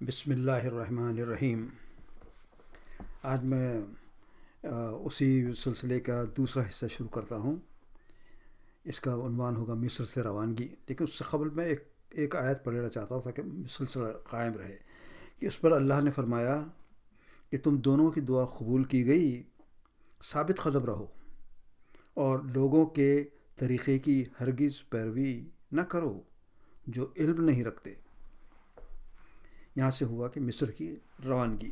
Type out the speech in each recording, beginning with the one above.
بسم اللہ الرحمن الرحیم۔ آج میں اسی سلسلے کا دوسرا حصہ شروع کرتا ہوں۔ اس کا عنوان ہوگا مصر سے روانگی، لیکن اس سے قبل میں ایک آیت پڑھنا چاہتا ہوں تاکہ سلسلہ قائم رہے کہ اس پر اللہ نے فرمایا کہ تم دونوں کی دعا قبول کی گئی، ثابت قدم رہو اور لوگوں کے طریقے کی ہرگز پیروی نہ کرو جو علم نہیں رکھتے۔ یہاں سے ہوا کہ مصر کی روانگی۔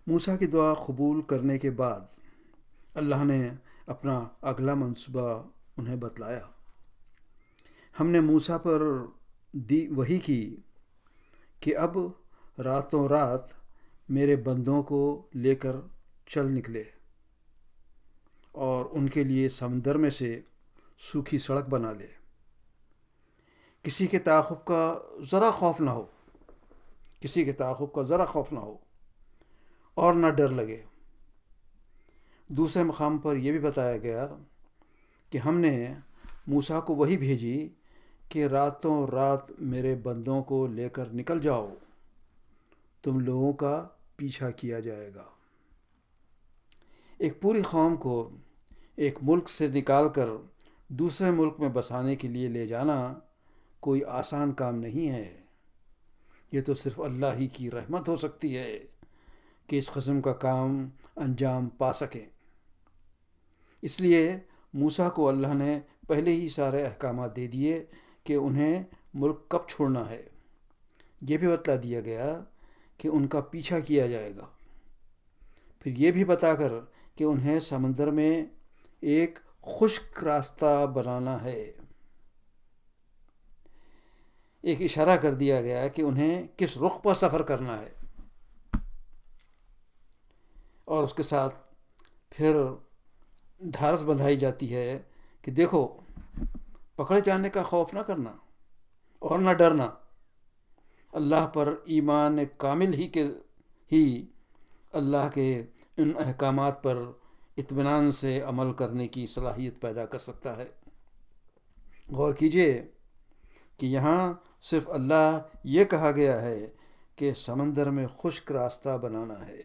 موسیٰ کی دعا قبول کرنے کے بعد اللہ نے اپنا اگلا منصوبہ انہیں بتلایا۔ ہم نے موسیٰ پر وحی کی کہ اب راتوں رات میرے بندوں کو لے کر چل نکلے اور ان کے لیے سمندر میں سے سوکھی سڑک بنا لے۔ کسی کے تعاقب کا ذرا خوف نہ ہو، کسی کے تعاقب کا ذرا خوف نہ ہو اور نہ ڈر لگے۔ دوسرے مقام پر یہ بھی بتایا گیا کہ ہم نے موسیٰ کو وحی بھیجی کہ راتوں رات میرے بندوں کو لے کر نکل جاؤ، تم لوگوں کا پیچھا کیا جائے گا۔ ایک پوری قوم کو ایک ملک سے نکال کر دوسرے ملک میں بسانے کے لیے لے جانا کوئی آسان کام نہیں ہے۔ یہ تو صرف اللہ ہی کی رحمت ہو سکتی ہے کہ اس قسم کا کام انجام پا سکیں۔ اس لیے موسیٰ کو اللہ نے پہلے ہی سارے احکامات دے دیے کہ انہیں ملک کب چھوڑنا ہے۔ یہ بھی بتلا دیا گیا کہ ان کا پیچھا کیا جائے گا، پھر یہ بھی بتا کر کہ انہیں سمندر میں ایک خشک راستہ بنانا ہے۔ ایک اشارہ کر دیا گیا کہ انہیں کس رخ پر سفر کرنا ہے، اور اس کے ساتھ پھر ڈھارس بندھائی جاتی ہے کہ دیکھو، پکڑے جانے کا خوف نہ کرنا اور نہ ڈرنا۔ اللہ پر ایمان کامل ہی اللہ کے ان احکامات پر اطمینان سے عمل کرنے کی صلاحیت پیدا کر سکتا ہے۔ غور کیجئے کہ یہاں صرف اللہ یہ کہا گیا ہے کہ سمندر میں خشک راستہ بنانا ہے۔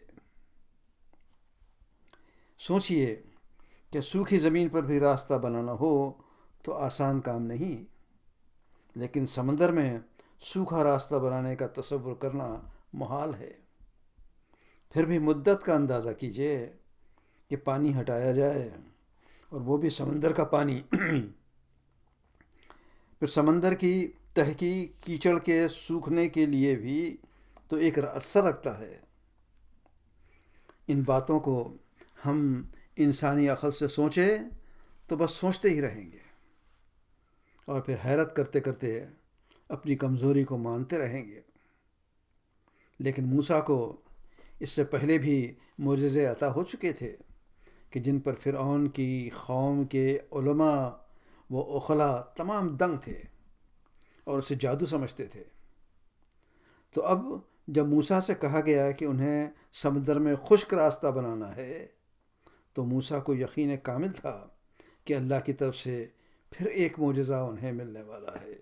سوچئے کہ سوکھی زمین پر بھی راستہ بنانا ہو تو آسان کام نہیں، لیکن سمندر میں سوکھا راستہ بنانے کا تصور کرنا محال ہے۔ پھر بھی مدت کا اندازہ کیجئے کہ پانی ہٹایا جائے، اور وہ بھی سمندر کا پانی، پھر سمندر کی تہ کی کیچڑ کے سوکھنے کے لیے بھی تو ایک عرصہ لگتا ہے۔ ان باتوں کو ہم انسانی عقل سے سوچیں تو بس سوچتے ہی رہیں گے، اور پھر حیرت کرتے کرتے اپنی کمزوری کو مانتے رہیں گے۔ لیکن موسیٰ کو اس سے پہلے بھی معجزے عطا ہو چکے تھے کہ جن پر فرعون کی قوم کے علماء و عقلاء تمام دنگ تھے اور اسے جادو سمجھتے تھے۔ تو اب جب موسیٰ سے کہا گیا کہ انہیں سمندر میں خشک راستہ بنانا ہے، تو موسیٰ کو یقین کامل تھا کہ اللہ کی طرف سے پھر ایک معجزہ انہیں ملنے والا ہے۔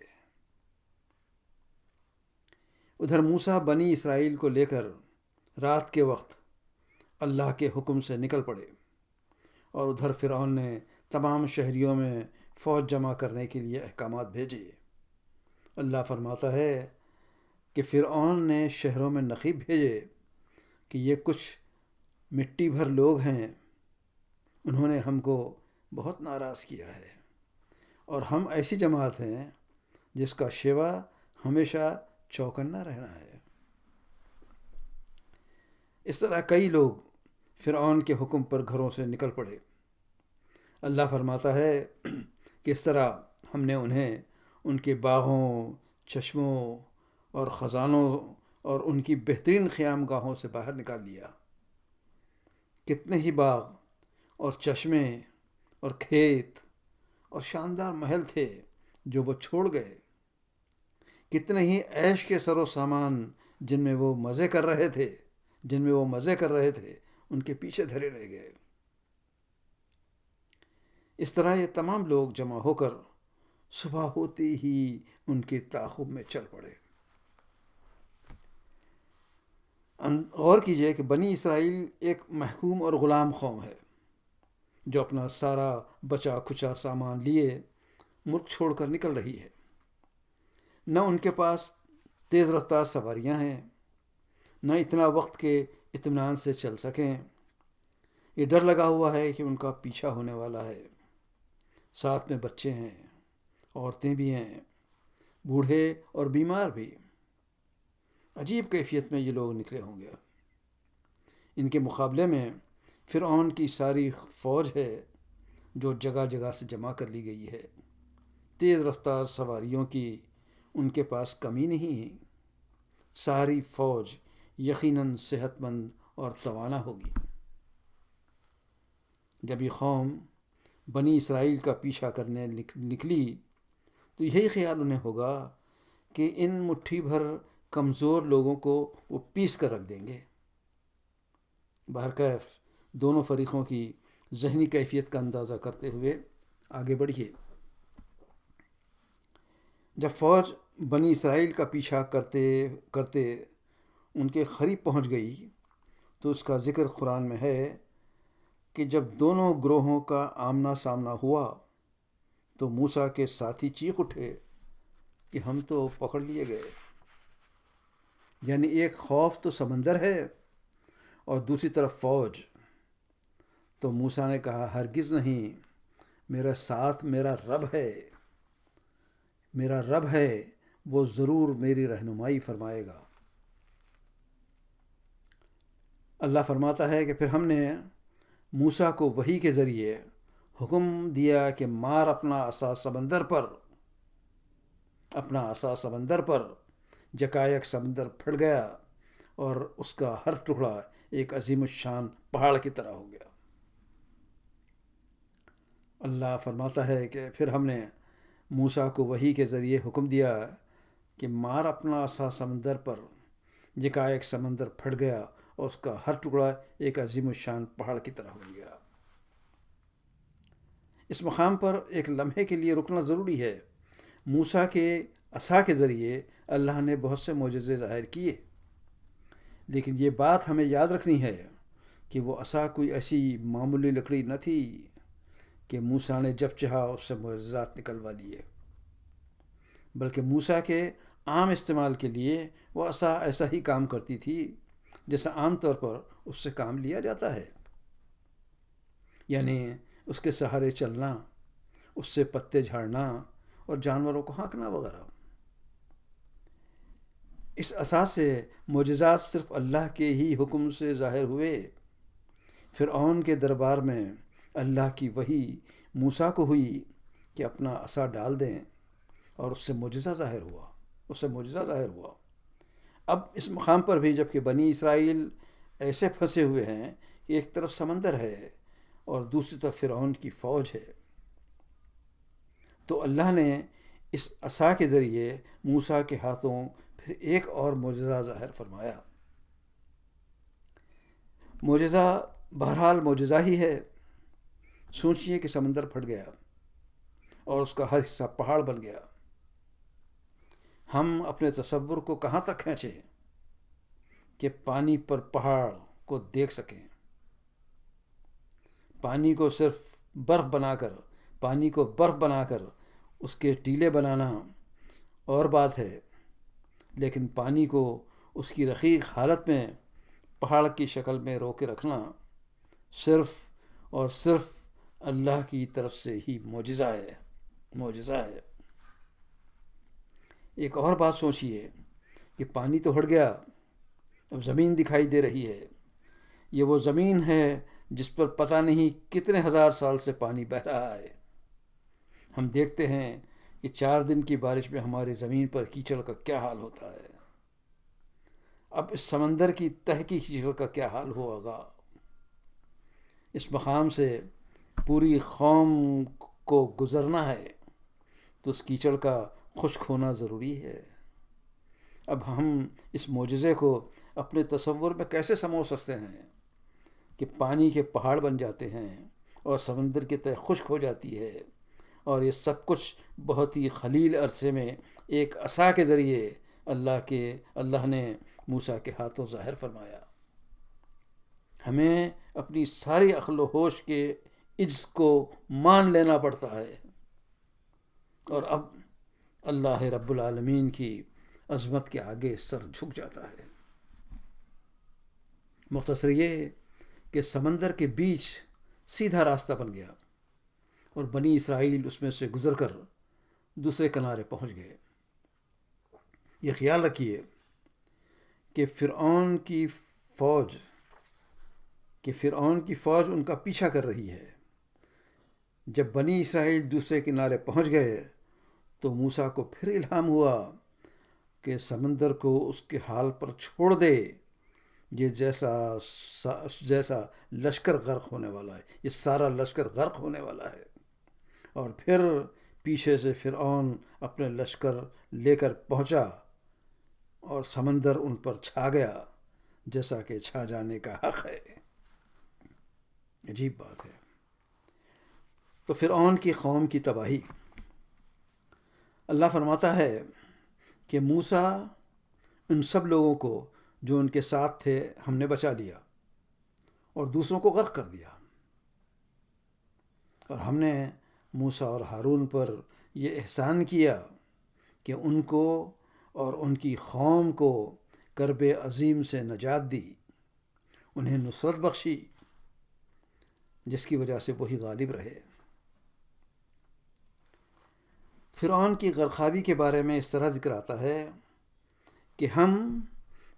ادھر موسیٰ بنی اسرائیل کو لے کر رات کے وقت اللہ کے حکم سے نکل پڑے، اور ادھر فرعون نے تمام شہریوں میں فوج جمع کرنے کے لیے احکامات بھیجے۔ اللہ فرماتا ہے کہ فرعون نے شہروں میں نقیب بھیجے کہ یہ کچھ مٹی بھر لوگ ہیں، انہوں نے ہم کو بہت ناراض کیا ہے، اور ہم ایسی جماعت ہیں جس کا شیوا ہمیشہ چوکنا رہنا ہے۔ اس طرح کئی لوگ فرعون کے حکم پر گھروں سے نکل پڑے۔ اللہ فرماتا ہے کہ اس طرح ہم نے انہیں ان کے باغوں، چشموں اور خزانوں اور ان کی بہترین قیام گاہوں سے باہر نکال لیا۔ کتنے ہی باغ اور چشمے اور کھیت اور شاندار محل تھے جو وہ چھوڑ گئے، کتنے ہی عیش کے سر و سامان جن میں وہ مزے کر رہے تھے ان کے پیچھے دھرے رہ گئے۔ اس طرح یہ تمام لوگ جمع ہو کر صبح ہوتے ہی ان کے تعاقب میں چل پڑے۔ غور کیجئے کہ بنی اسرائیل ایک محکوم اور غلام قوم ہے جو اپنا سارا بچا کھچا سامان لیے ملک چھوڑ کر نکل رہی ہے۔ نہ ان کے پاس تیز رفتار سواریاں ہیں، نہ اتنا وقت کے اطمینان سے چل سکیں۔ یہ ڈر لگا ہوا ہے کہ ان کا پیچھا ہونے والا ہے۔ ساتھ میں بچے ہیں، عورتیں بھی ہیں، بوڑھے اور بیمار بھی۔ عجیب کیفیت میں یہ لوگ نکلے ہوں گے۔ ان کے مقابلے میں فرعون کی ساری فوج ہے جو جگہ جگہ سے جمع کر لی گئی ہے۔ تیز رفتار سواریوں کی ان کے پاس کمی نہیں ہے۔ ساری فوج یقیناً صحت مند اور توانا ہوگی۔ جب یہ قوم بنی اسرائیل کا پیچھا کرنے نکلی تو یہی خیال انہیں ہوگا کہ ان مٹھی بھر کمزور لوگوں کو وہ پیس کر رکھ دیں گے۔ بہرکیف دونوں فریقوں کی ذہنی کیفیت کا اندازہ کرتے ہوئے آگے بڑھیے۔ جب فوج بنی اسرائیل کا پیچھا کرتے کرتے ان کے قریب پہنچ گئی تو اس کا ذکر قرآن میں ہے کہ جب دونوں گروہوں کا آمنا سامنا ہوا تو موسیٰ کے ساتھی چیخ اٹھے کہ ہم تو پکڑ لیے گئے۔ یعنی ایک خوف تو سمندر ہے اور دوسری طرف فوج۔ تو موسیٰ نے کہا ہرگز نہیں، میرے ساتھ میرا رب ہے، میرا رب ہے، وہ ضرور میری رہنمائی فرمائے گا۔ اللہ فرماتا ہے کہ پھر ہم نے موسیٰ کو وحی کے ذریعے حکم دیا کہ مار اپنا عصا سمندر پر یکایک سمندر پھٹ گیا اور اس کا ہر ٹکڑا ایک عظیم الشان پہاڑ کی طرح ہو گیا۔ اللہ فرماتا ہے کہ پھر ہم نے موسیٰ کو وحی کے ذریعے حکم دیا کہ مار اپنا عصا سمندر پر، یکایک سمندر پھٹ گیا اور اس کا ہر ٹکڑا ایک عظیم الشان پہاڑ کی طرح ہو گیا۔ اس مقام پر ایک لمحے کے لیے رکنا ضروری ہے۔ موسیٰ کے عصا کے ذریعے اللہ نے بہت سے معجزے ظاہر کیے، لیکن یہ بات ہمیں یاد رکھنی ہے کہ وہ عصا کوئی ایسی معمولی لکڑی نہ تھی کہ موسیٰ نے جب چاہا اس سے معجزات نکلوا لیے، بلکہ موسیٰ کے عام استعمال کے لیے وہ عصا ایسا ہی کام کرتی تھی جیسا عام طور پر اس سے کام لیا جاتا ہے، یعنی اس کے سہارے چلنا، اس سے پتے جھاڑنا اور جانوروں کو ہانکنا وغیرہ۔ اس عصا سے معجزات صرف اللہ کے ہی حکم سے ظاہر ہوئے۔ فرعون کے دربار میں اللہ کی وحی موسیٰ کو ہوئی کہ اپنا عصا ڈال دیں اور اس سے معجزہ ظاہر ہوا۔ اب اس مقام پر بھی جب کہ بنی اسرائیل ایسے پھنسے ہوئے ہیں کہ ایک طرف سمندر ہے اور دوسری طرف فرعون کی فوج ہے، تو اللہ نے اس عصا کے ذریعے موسیٰ کے ہاتھوں پھر ایک اور معجزہ ظاہر فرمایا۔ معجزہ بہرحال معجزہ ہی ہے۔ سوچئے کہ سمندر پھٹ گیا اور اس کا ہر حصہ پہاڑ بن گیا۔ ہم اپنے تصور کو کہاں تک کھینچیں کہ پانی پر پہاڑ کو دیکھ سکیں؟ پانی کو برف بنا کر اس کے ٹیلے بنانا اور بات ہے، لیکن پانی کو اس کی رقیق حالت میں پہاڑ کی شکل میں روکے رکھنا صرف اور صرف اللہ کی طرف سے ہی معجزہ ہے۔ ایک اور بات سوچئے کہ پانی تو ہٹ گیا، اب زمین دکھائی دے رہی ہے۔ یہ وہ زمین ہے جس پر پتہ نہیں کتنے ہزار سال سے پانی بہہ رہا ہے۔ ہم دیکھتے ہیں کہ 4 دن کی بارش میں ہماری زمین پر کیچڑ کا کیا حال ہوتا ہے۔ اب اس سمندر کی تہ کی کیچڑ کا کیا حال ہوگا۔ اس مقام سے پوری قوم کو گزرنا ہے تو اس کیچڑ کا خشک ہونا ضروری ہے۔ اب ہم اس معجزے کو اپنے تصور میں کیسے سمو سکتے ہیں کہ پانی کے پہاڑ بن جاتے ہیں اور سمندر کی تہ خشک ہو جاتی ہے، اور یہ سب کچھ بہت ہی قلیل عرصے میں ایک عصا کے ذریعے اللہ نے موسیٰ کے ہاتھوں ظاہر فرمایا۔ ہمیں اپنی ساری عقل و ہوش کے عجز کو مان لینا پڑتا ہے، اور اب اللہ رب العالمین کی عظمت کے آگے سر جھک جاتا ہے۔ مختصر یہ کہ سمندر کے بیچ سیدھا راستہ بن گیا اور بنی اسرائیل اس میں سے گزر کر دوسرے کنارے پہنچ گئے۔ یہ خیال رکھیے کہ فرعون کی فوج ان کا پیچھا کر رہی ہے۔ جب بنی اسرائیل دوسرے کنارے پہنچ گئے تو موسیٰ کو پھر الہام ہوا کہ سمندر کو اس کے حال پر چھوڑ دے، یہ جیسا لشکر غرق ہونے والا ہے، یہ سارا لشکر غرق ہونے والا ہے۔ اور پھر پیچھے سے فرعون اپنے لشکر لے کر پہنچا اور سمندر ان پر چھا گیا جیسا کہ چھا جانے کا حق ہے۔ عجیب بات ہے۔ تو فرعون کی قوم کی تباہی۔ اللہ فرماتا ہے کہ موسیٰ ان سب لوگوں کو جو ان کے ساتھ تھے ہم نے بچا لیا اور دوسروں کو غرق کر دیا، اور ہم نے موسیٰ اور ہارون پر یہ احسان کیا کہ ان کو اور ان کی قوم کو کرب عظیم سے نجات دی، انہیں نصرت بخشی، جس کی وجہ سے وہی غالب رہے۔ فرعون کی غرقابی کے بارے میں اس طرح ذکر آتا ہے کہ ہم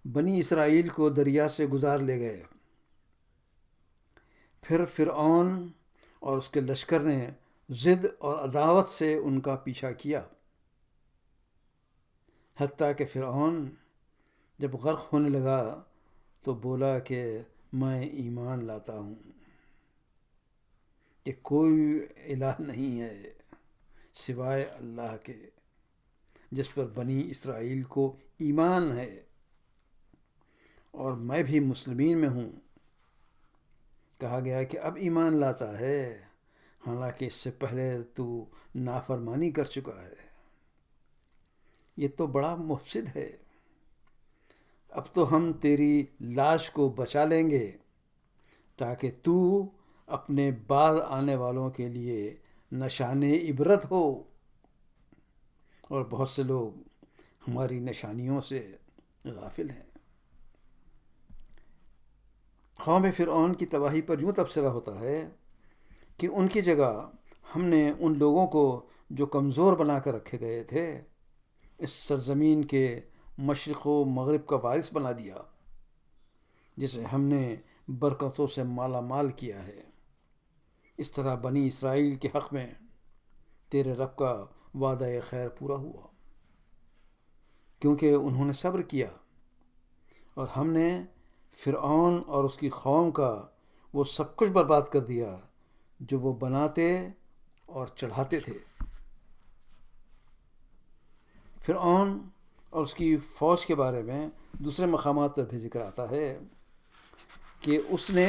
بنی اسرائیل کو دریا سے گزار لے گئے، پھر فرعون اور اس کے لشکر نے ضد اور عداوت سے ان کا پیچھا کیا، حتیٰ کہ فرعون جب غرق ہونے لگا تو بولا کہ میں ایمان لاتا ہوں کہ کوئی الہ نہیں ہے سوائے اللہ کے، جس پر بنی اسرائیل کو ایمان ہے، اور میں بھی مسلمین میں ہوں۔ کہا گیا کہ اب ایمان لاتا ہے، حالانکہ اس سے پہلے تو نافرمانی کر چکا ہے۔ یہ تو بڑا مفسد ہے۔ اب تو ہم تیری لاش کو بچا لیں گے تاکہ تو اپنے بعد آنے والوں کے لیے نشان عبرت ہو، اور بہت سے لوگ ہماری نشانیوں سے غافل ہیں۔ قوم فرعون کی تباہی پر یوں تبصرہ ہوتا ہے کہ ان کی جگہ ہم نے ان لوگوں کو جو کمزور بنا کر رکھے گئے تھے اس سرزمین کے مشرق و مغرب کا وارث بنا دیا، جسے ہم نے برکتوں سے مالا مال کیا ہے۔ اس طرح بنی اسرائیل کے حق میں تیرے رب کا وعدہ خیر پورا ہوا، کیونکہ انہوں نے صبر کیا، اور ہم نے فرعون اور اس کی قوم کا وہ سب کچھ برباد کر دیا جو وہ بناتے اور چڑھاتے تھے۔ فرعون اور اس کی فوج کے بارے میں دوسرے مقامات پر بھی ذکر آتا ہے کہ اس نے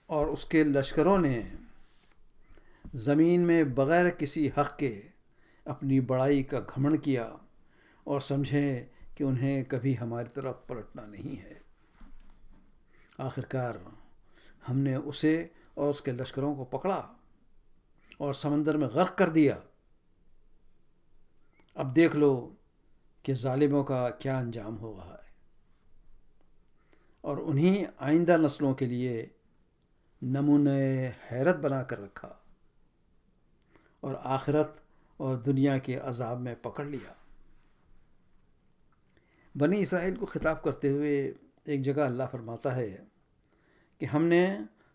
اور اس کے لشکروں نے زمین میں بغیر کسی حق کے اپنی بڑائی کا گھمنڈ کیا اور سمجھے کہ انہیں کبھی ہماری طرف پلٹنا نہیں ہے۔ آخرکار ہم نے اسے اور اس کے لشکروں کو پکڑا اور سمندر میں غرق کر دیا۔ اب دیکھ لو کہ ظالموں کا کیا انجام ہو رہا ہے، اور انہیں آئندہ نسلوں کے لیے نمونہ حیرت بنا کر رکھا اور آخرت اور دنیا کے عذاب میں پکڑ لیا۔ بنی اسرائیل کو خطاب کرتے ہوئے ایک جگہ اللہ فرماتا ہے کہ ہم نے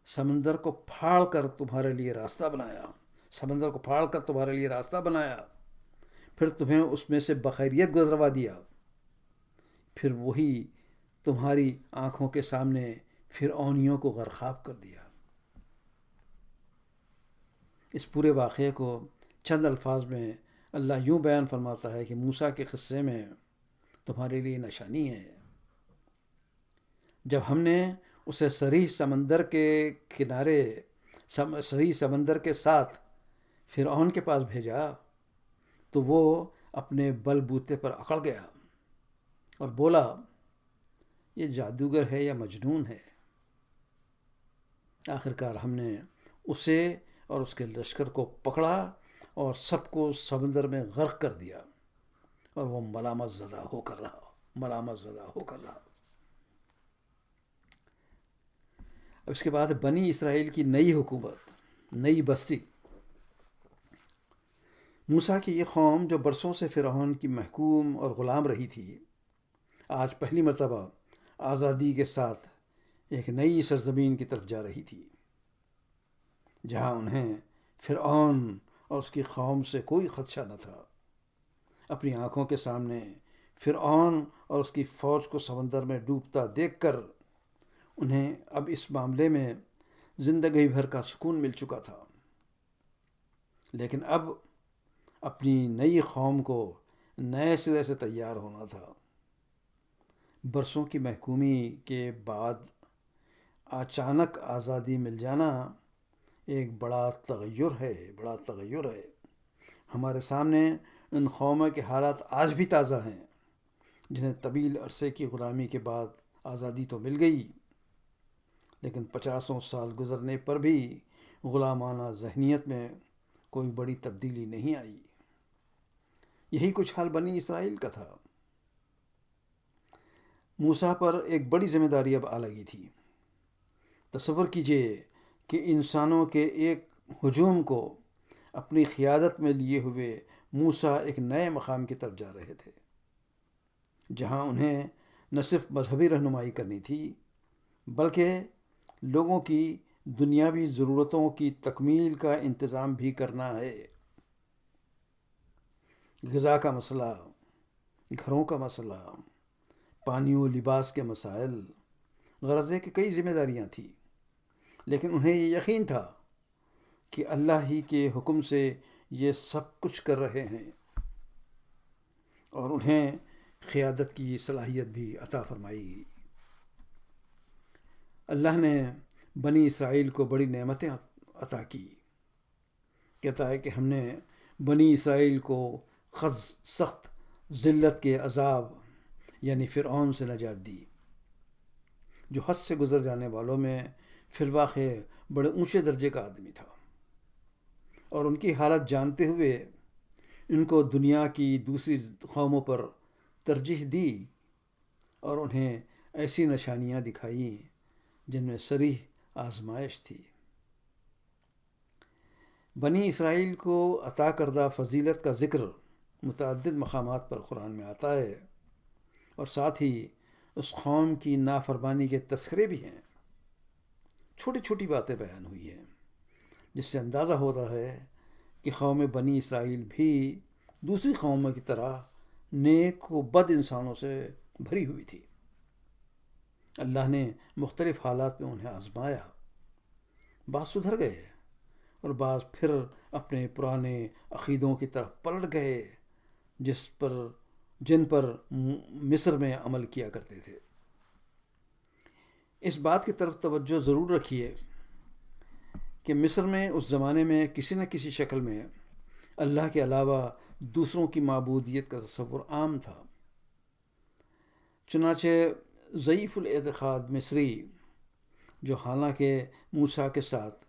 سمندر کو پھاڑ کر تمہارے لیے راستہ بنایا، سمندر کو پھاڑ کر تمہارے لیے راستہ بنایا، پھر تمہیں اس میں سے بخیریت گزروا دیا، پھر وہی تمہاری آنکھوں کے سامنے فرعونیوں کو غرقاب کر دیا۔ اس پورے واقعے کو چند الفاظ میں اللہ یوں بیان فرماتا ہے کہ موسیٰ کے قصے میں تمہارے لیے نشانی ہے۔ جب ہم نے اسے صریح سمندر کے کنارے، صریح سمندر کے ساتھ فرعون کے پاس بھیجا تو وہ اپنے بل بوتے پر اکڑ گیا اور بولا، یہ جادوگر ہے یا مجنون ہے؟ آخرکار ہم نے اسے اور اس کے لشکر کو پکڑا اور سب کو سمندر میں غرق کر دیا، اور وہ ملامت زدہ ہو کر رہا۔ اب اس کے بعد بنی اسرائیل کی نئی حکومت، نئی بستی۔ موسیٰ کی یہ قوم جو برسوں سے فرعون کی محکوم اور غلام رہی تھی، آج پہلی مرتبہ آزادی کے ساتھ ایک نئی سرزمین کی طرف جا رہی تھی، جہاں انہیں فرعون اور اس کی قوم سے کوئی خدشہ نہ تھا۔ اپنی آنکھوں کے سامنے فرعون اور اس کی فوج کو سمندر میں ڈوبتا دیکھ کر انہیں اب اس معاملے میں زندگی بھر کا سکون مل چکا تھا، لیکن اب اپنی نئی قوم کو نئے سرے سے تیار ہونا تھا۔ برسوں کی محکومی کے بعد اچانک آزادی مل جانا ایک بڑا تغیر ہے۔ ہمارے سامنے ان قوموں کے حالات آج بھی تازہ ہیں، جنہیں طویل عرصے کی غلامی کے بعد آزادی تو مل گئی، لیکن 50 سال گزرنے پر بھی غلامانہ ذہنیت میں کوئی بڑی تبدیلی نہیں آئی۔ یہی کچھ حال بنی اسرائیل کا تھا۔ موسیٰ پر ایک بڑی ذمہ داری اب آ لگی تھی۔ تصور کیجئے کہ انسانوں کے ایک ہجوم کو اپنی قیادت میں لیے ہوئے موسیٰ ایک نئے مقام کی طرف جا رہے تھے، جہاں انہیں نہ صرف مذہبی رہنمائی کرنی تھی، بلکہ لوگوں کی دنیاوی ضرورتوں کی تکمیل کا انتظام بھی کرنا ہے۔ غذا کا مسئلہ، گھروں کا مسئلہ، پانی و لباس کے مسائل، غرض ہے کہ کئی ذمہ داریاں تھیں، لیکن انہیں یہ یقین تھا کہ اللہ ہی کے حکم سے یہ سب کچھ کر رہے ہیں، اور انہیں قیادت کی صلاحیت بھی عطا فرمائی۔ اللہ نے بنی اسرائیل کو بڑی نعمتیں عطا کی۔ کہتا ہے کہ ہم نے بنی اسرائیل کو سخت ذلت کے عذاب یعنی فرعون سے نجات دی، جو حد سے گزر جانے والوں میں فی الواقع بڑے اونچے درجے کا آدمی تھا، اور ان کی حالت جانتے ہوئے ان کو دنیا کی دوسری قوموں پر ترجیح دی اور انہیں ایسی نشانیاں دکھائیں جن میں صریح آزمائش تھی۔ بنی اسرائیل کو عطا کردہ فضیلت کا ذکر متعدد مقامات پر قرآن میں آتا ہے، اور ساتھ ہی اس قوم کی نافرمانی کے تذکرے بھی ہیں۔ چھوٹی چھوٹی باتیں بیان ہوئی ہیں، جس سے اندازہ ہوتا ہے کہ قوم بنی اسرائیل بھی دوسری قوموں کی طرح نیک و بد انسانوں سے بھری ہوئی تھی۔ اللہ نے مختلف حالات میں انہیں آزمایا، بعض سدھر گئے اور بعض پھر اپنے پرانے عقیدوں کی طرف پلٹ گئے جن پر مصر میں عمل کیا کرتے تھے۔ اس بات کی طرف توجہ ضرور رکھیے کہ مصر میں اس زمانے میں کسی نہ کسی شکل میں اللہ کے علاوہ دوسروں کی معبودیت کا تصور عام تھا۔ چنانچہ ضعیف الاعتقاد مصری، جو حالانکہ موسیٰ کے ساتھ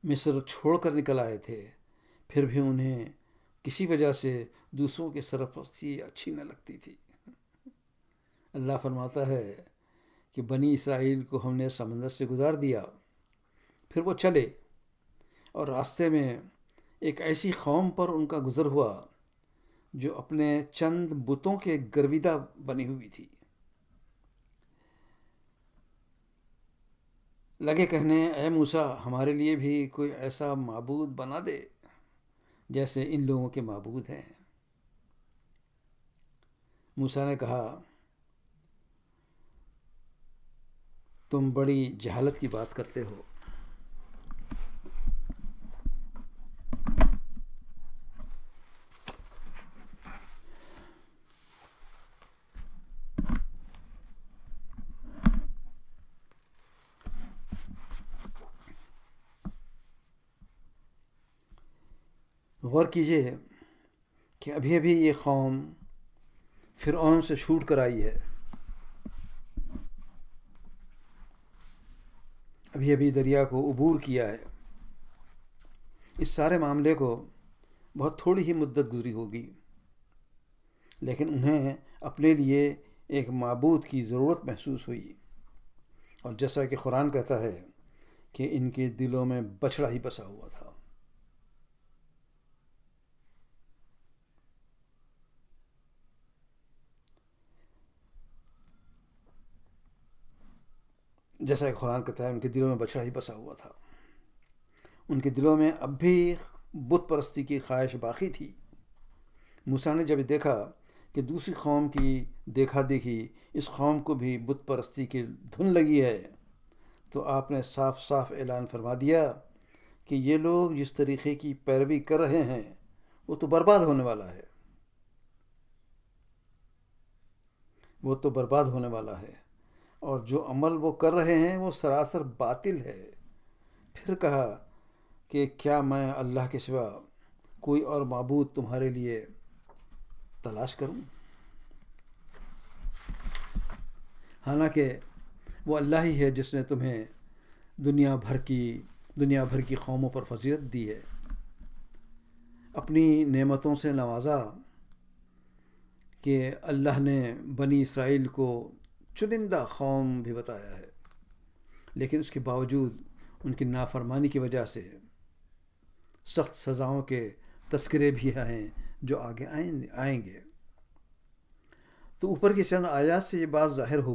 مصر چھوڑ کر نکل آئے تھے، پھر بھی انہیں کسی وجہ سے دوسروں کی سرپرستی اچھی نہ لگتی تھی۔ اللہ فرماتا ہے کہ بنی اسرائیل کو ہم نے سمندر سے گزار دیا، پھر وہ چلے اور راستے میں ایک ایسی قوم پر ان کا گزر ہوا جو اپنے چند بتوں کے گرویدہ بنی ہوئی تھی۔ لگے کہنے، اے موسیٰ، ہمارے لیے بھی کوئی ایسا معبود بنا دے جیسے ان لوگوں کے معبود ہیں۔ موسیٰ نے کہا، تم بڑی جہالت کی بات کرتے ہو۔ غور کیجئے کہ ابھی ابھی یہ قوم فرعون سے چھوٹ کر آئی ہے، ابھی ابھی دریا کو عبور کیا ہے، اس سارے معاملے کو بہت تھوڑی ہی مدت گزری ہوگی، لیکن انہیں اپنے لیے ایک معبود کی ضرورت محسوس ہوئی، اور جیسا کہ قرآن کہتا ہے کہ ان کے دلوں میں بچھڑا ہی بسا ہوا تھا۔ جیسا کہ قرآن کہتا ہے ان کے دلوں میں بچھڑا ہی بسا ہوا تھا، ان کے دلوں میں اب بھی بت پرستی کی خواہش باقی تھی۔ موسیٰ نے جب دیکھا کہ دوسری قوم کی دیکھا دیکھی اس قوم کو بھی بت پرستی کی دھن لگی ہے، تو آپ نے صاف صاف اعلان فرما دیا کہ یہ لوگ جس طریقے کی پیروی کر رہے ہیں وہ تو برباد ہونے والا ہے، وہ تو برباد ہونے والا ہے، اور جو عمل وہ کر رہے ہیں وہ سراسر باطل ہے۔ پھر کہا کہ کیا میں اللہ کے سوا کوئی اور معبود تمہارے لیے تلاش کروں؟ حالانکہ وہ اللہ ہی ہے جس نے تمہیں دنیا بھر کی قوموں پر فضیلت دی ہے، اپنی نعمتوں سے نوازا، کہ اللہ نے بنی اسرائیل کو چنندہ قوم بھی بتایا ہے، لیکن اس کے باوجود ان کی نافرمانی کی وجہ سے سخت سزاؤں کے تذکرے بھی ہیں جو آگے آئیں گے۔ تو اوپر کی چند آیات سے یہ بات ظاہر ہو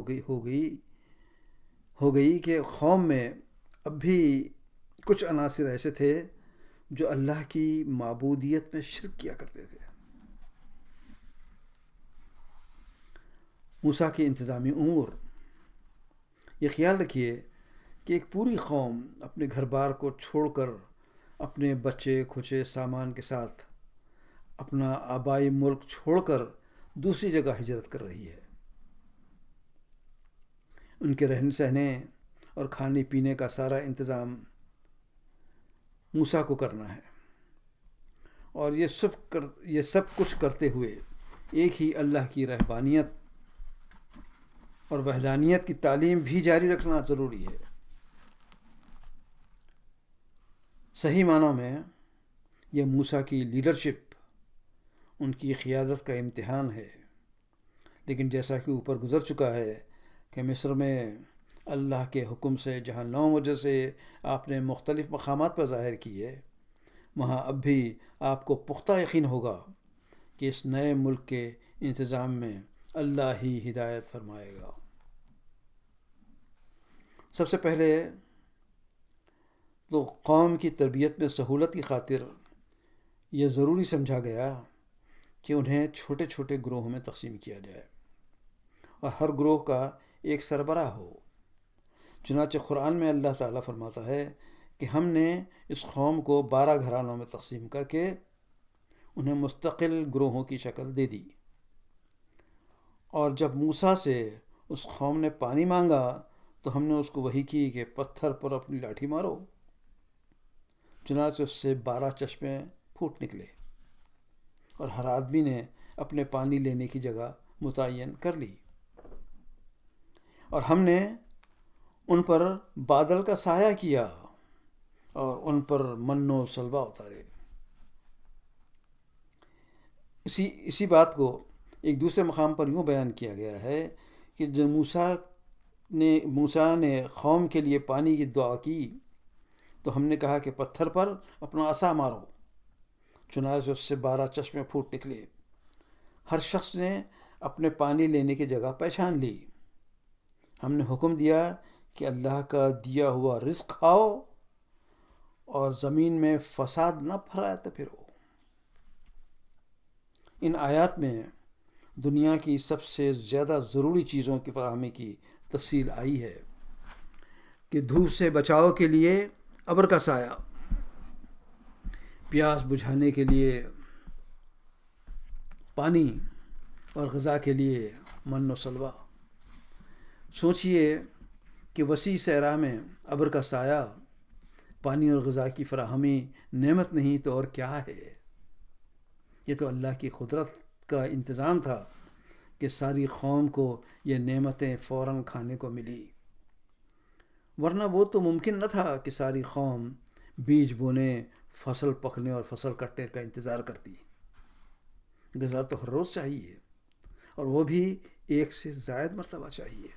گئی کہ قوم میں اب بھی کچھ عناصر ایسے تھے جو اللہ کی معبودیت میں شرک کیا کرتے تھے۔ موسیٰ کے انتظامی امور، یہ خیال رکھیے کہ ایک پوری قوم اپنے گھر بار کو چھوڑ کر اپنے بچے کھچے سامان کے ساتھ اپنا آبائی ملک چھوڑ کر دوسری جگہ ہجرت کر رہی ہے۔ ان کے رہنے سہنے اور کھانے پینے کا سارا انتظام موسیٰ کو کرنا ہے، اور یہ سب کچھ کرتے ہوئے ایک ہی اللہ کی رہبانیت اور وحدانیت کی تعلیم بھی جاری رکھنا ضروری ہے۔ صحیح معنوں میں یہ موسیٰ کی لیڈرشپ، ان کی قیادت کا امتحان ہے، لیکن جیسا کہ اوپر گزر چکا ہے کہ مصر میں اللہ کے حکم سے جہاں 9 وجہ سے آپ نے مختلف مقامات پر ظاہر کی ہے، وہاں اب بھی آپ کو پختہ یقین ہوگا کہ اس نئے ملک کے انتظام میں اللہ ہی ہدایت فرمائے گا۔ سب سے پہلے تو قوم کی تربیت میں سہولت کی خاطر یہ ضروری سمجھا گیا کہ انہیں چھوٹے چھوٹے گروہوں میں تقسیم کیا جائے اور ہر گروہ کا ایک سربراہ ہو۔ چنانچہ قرآن میں اللہ تعالیٰ فرماتا ہے کہ ہم نے اس قوم کو 12 گھرانوں میں تقسیم کر کے انہیں مستقل گروہوں کی شکل دے دی، اور جب موسیٰ سے اس قوم نے پانی مانگا تو ہم نے اس کو وحی کی کہ پتھر پر اپنی لاٹھی مارو، چنانچہ اس سے 12 چشمے پھوٹ نکلے، اور ہر آدمی نے اپنے پانی لینے کی جگہ متعین کر لی، اور ہم نے ان پر بادل کا سایہ کیا اور ان پر من و سلوہ اتارے۔ اسی بات کو ایک دوسرے مقام پر یوں بیان کیا گیا ہے کہ جب موسیٰ نے قوم کے لیے پانی کی دعا کی تو ہم نے کہا کہ پتھر پر اپنا عصا مارو، چنانچہ اس سے 12 چشمے پھوٹ نکلے۔ ہر شخص نے اپنے پانی لینے کی جگہ پہچان لی۔ ہم نے حکم دیا کہ اللہ کا دیا ہوا رزق کھاؤ اور زمین میں فساد نہ پھیلاتے پھرو۔ ان آیات میں دنیا کی سب سے زیادہ ضروری چیزوں کی فراہمی کی تفصیل آئی ہے کہ دھوپ سے بچاؤ کے لیے ابر کا سایہ، پیاس بجھانے کے لیے پانی، اور غذا کے لیے من و سلوہ۔ سوچئے کہ وسیع صحرا میں ابر کا سایہ، پانی اور غذا کی فراہمی نعمت نہیں تو اور کیا ہے؟ یہ تو اللہ کی قدرت کا انتظام تھا کہ ساری قوم کو یہ نعمتیں فوراً کھانے کو ملی، ورنہ وہ تو ممکن نہ تھا کہ ساری قوم بیج بونے، فصل پکنے اور فصل کٹنے کا انتظار کرتی۔ غذا تو ہر روز چاہیے، اور وہ بھی ایک سے زائد مرتبہ چاہیے۔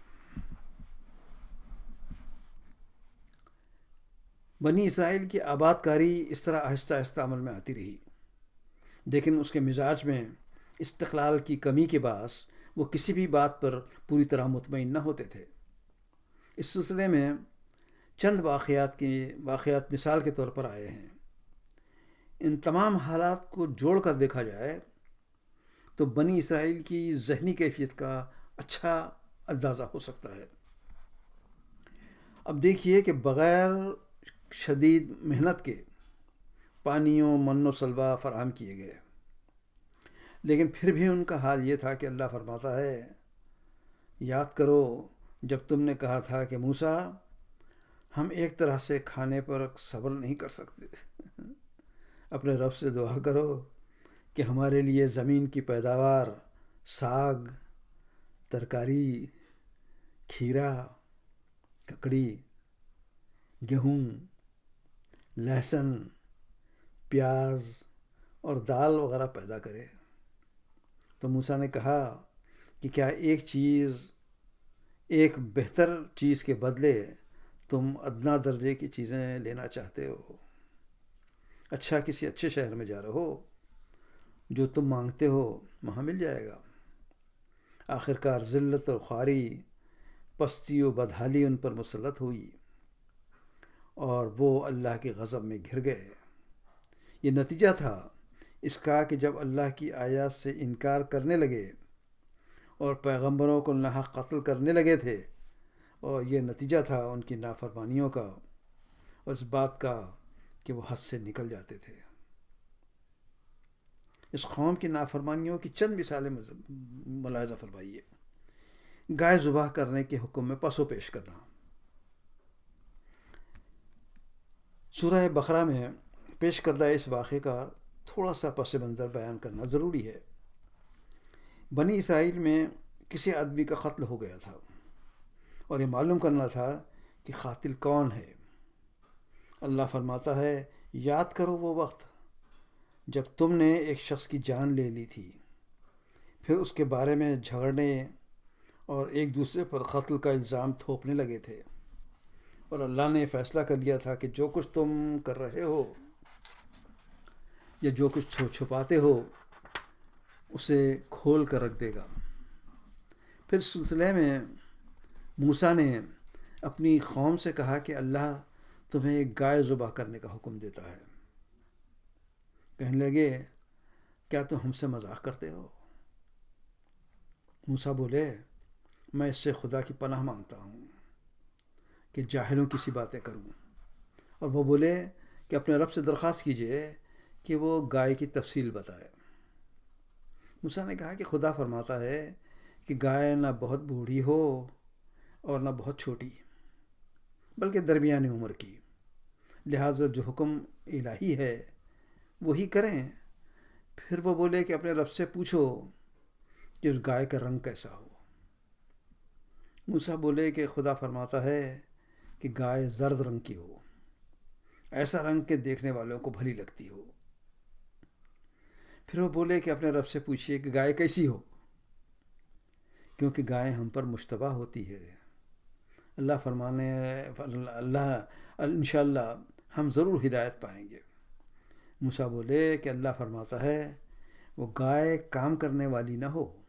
بنی اسرائیل کی آباد کاری اس طرح آہستہ آہستہ عمل میں آتی رہی، لیکن اس کے مزاج میں استقلال کی کمی کے باعث وہ کسی بھی بات پر پوری طرح مطمئن نہ ہوتے تھے۔ اس سلسلے میں چند واقعات مثال کے طور پر آئے ہیں۔ ان تمام حالات کو جوڑ کر دیکھا جائے تو بنی اسرائیل کی ذہنی کیفیت کا اچھا اندازہ ہو سکتا ہے۔ اب دیکھیے کہ بغیر شدید محنت کے پانیوں، من و سلوہ فراہم کیے گئے، لیکن پھر بھی ان کا حال یہ تھا کہ اللہ فرماتا ہے، یاد کرو جب تم نے کہا تھا کہ موسیٰ ہم ایک طرح سے کھانے پر صبر نہیں کر سکتے، اپنے رب سے دعا کرو کہ ہمارے لیے زمین کی پیداوار، ساگ، ترکاری، کھیرا، ککڑی، گیہوں، لہسن، پیاز اور دال وغیرہ پیدا کرے۔ تو موسیٰ نے کہا کہ کیا ایک بہتر چیز کے بدلے تم ادنا درجے کی چیزیں لینا چاہتے ہو؟ اچھا، کسی اچھے شہر میں جا رہے ہو، جو تم مانگتے ہو وہاں مل جائے گا۔ آخرکار ذلت اور خواری، پستی و بدحالی ان پر مسلط ہوئی اور وہ اللہ کے غضب میں گھر گئے۔ یہ نتیجہ تھا اس کا کہ جب اللہ کی آیات سے انکار کرنے لگے اور پیغمبروں کو ناحق قتل کرنے لگے تھے، اور یہ نتیجہ تھا ان کی نافرمانیوں کا اور اس بات کا کہ وہ حد سے نکل جاتے تھے۔ اس قوم کی نافرمانیوں کی چند مثالیں ملاحظہ فرمائیے۔ گائے ذبح کرنے کے حکم میں پس و پیش کرنا۔ سورہ بقرہ میں پیش کردہ اس واقعے کا تھوڑا سا پس منظر بیان کرنا ضروری ہے۔ بنی اسرائیل میں کسی آدمی کا قتل ہو گیا تھا اور یہ معلوم کرنا تھا کہ قاتل کون ہے۔ اللہ فرماتا ہے، یاد کرو وہ وقت جب تم نے ایک شخص کی جان لے لی تھی، پھر اس کے بارے میں جھگڑنے اور ایک دوسرے پر قتل کا الزام تھوپنے لگے تھے، اور اللہ نے فیصلہ کر لیا تھا کہ جو کچھ تم کر رہے ہو یا جو کچھ چھپاتے ہو اسے کھول کر رکھ دے گا۔ پھر سلسلے میں موسیٰ نے اپنی قوم سے کہا کہ اللہ تمہیں ایک گائے ذبح کرنے کا حکم دیتا ہے۔ کہنے لگے، کیا تم ہم سے مذاق کرتے ہو؟ موسیٰ بولے، میں اس سے خدا کی پناہ مانگتا ہوں کہ جاہلوں کی سی باتیں کروں۔ اور وہ بولے کہ اپنے رب سے درخواست کیجئے کہ وہ گائے کی تفصیل بتائے۔ موسیٰ نے کہا کہ خدا فرماتا ہے کہ گائے نہ بہت بوڑھی ہو اور نہ بہت چھوٹی، بلکہ درمیانی عمر کی، لہٰذا جو حکم الہی ہے وہی کریں۔ پھر وہ بولے کہ اپنے رب سے پوچھو کہ اس گائے کا رنگ کیسا ہو۔ موسیٰ بولے کہ خدا فرماتا ہے کہ گائے زرد رنگ کی ہو، ایسا رنگ کہ دیکھنے والوں کو بھلی لگتی ہو۔ پھر وہ بولے کہ اپنے رب سے پوچھئے کہ گائے کیسی ہو، کیونکہ گائے ہم پر مشتبہ ہوتی ہے۔ اللہ انشاءاللہ ہم ضرور ہدایت پائیں گے۔ موسیٰ بولے کہ اللہ فرماتا ہے، وہ گائے کام کرنے والی نہ ہو،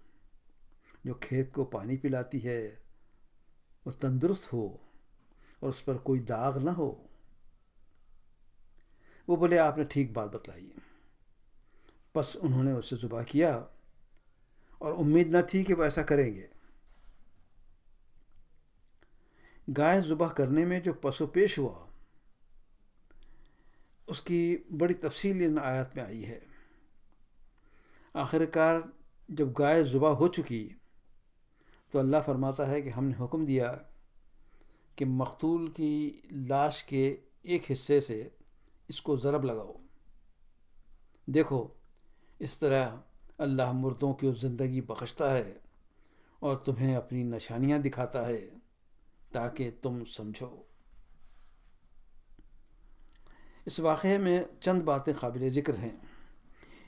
جو کھیت کو پانی پلاتی ہے، وہ تندرست ہو اور اس پر کوئی داغ نہ ہو۔ وہ بولے، آپ نے ٹھیک بات بتلائی۔ پس انہوں نے اسے ذبح کیا اور امید نہ تھی کہ وہ ایسا کریں گے۔ گائے ذبح کرنے میں جو پس و پیش ہوا اس کی بڑی تفصیل ان آیات میں آئی ہے۔ آخر کار جب گائے ذبح ہو چکی تو اللہ فرماتا ہے کہ ہم نے حکم دیا کہ مقتول کی لاش کے ایک حصے سے اس کو ضرب لگاؤ۔ دیکھو اس طرح اللہ مردوں کی زندگی بخشتا ہے اور تمہیں اپنی نشانیاں دکھاتا ہے تاکہ تم سمجھو۔ اس واقعے میں چند باتیں قابل ذکر ہیں۔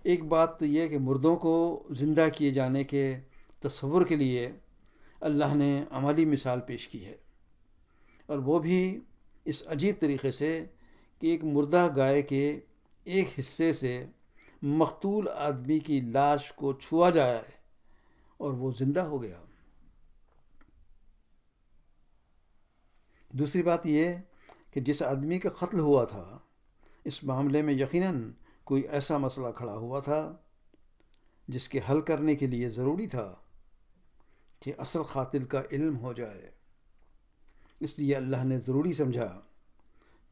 ایک بات تو یہ کہ مردوں کو زندہ کیے جانے کے تصور کے لیے اللہ نے عملی مثال پیش کی ہے، اور وہ بھی اس عجیب طریقے سے کہ ایک مردہ گائے کے ایک حصے سے مقتول آدمی کی لاش کو چھوا جائے اور وہ زندہ ہو گیا۔ دوسری بات یہ کہ جس آدمی کا قتل ہوا تھا، اس معاملے میں یقیناً کوئی ایسا مسئلہ کھڑا ہوا تھا جس کے حل کرنے کے لیے ضروری تھا کہ اصل قاتل کا علم ہو جائے۔ اس لیے اللہ نے ضروری سمجھا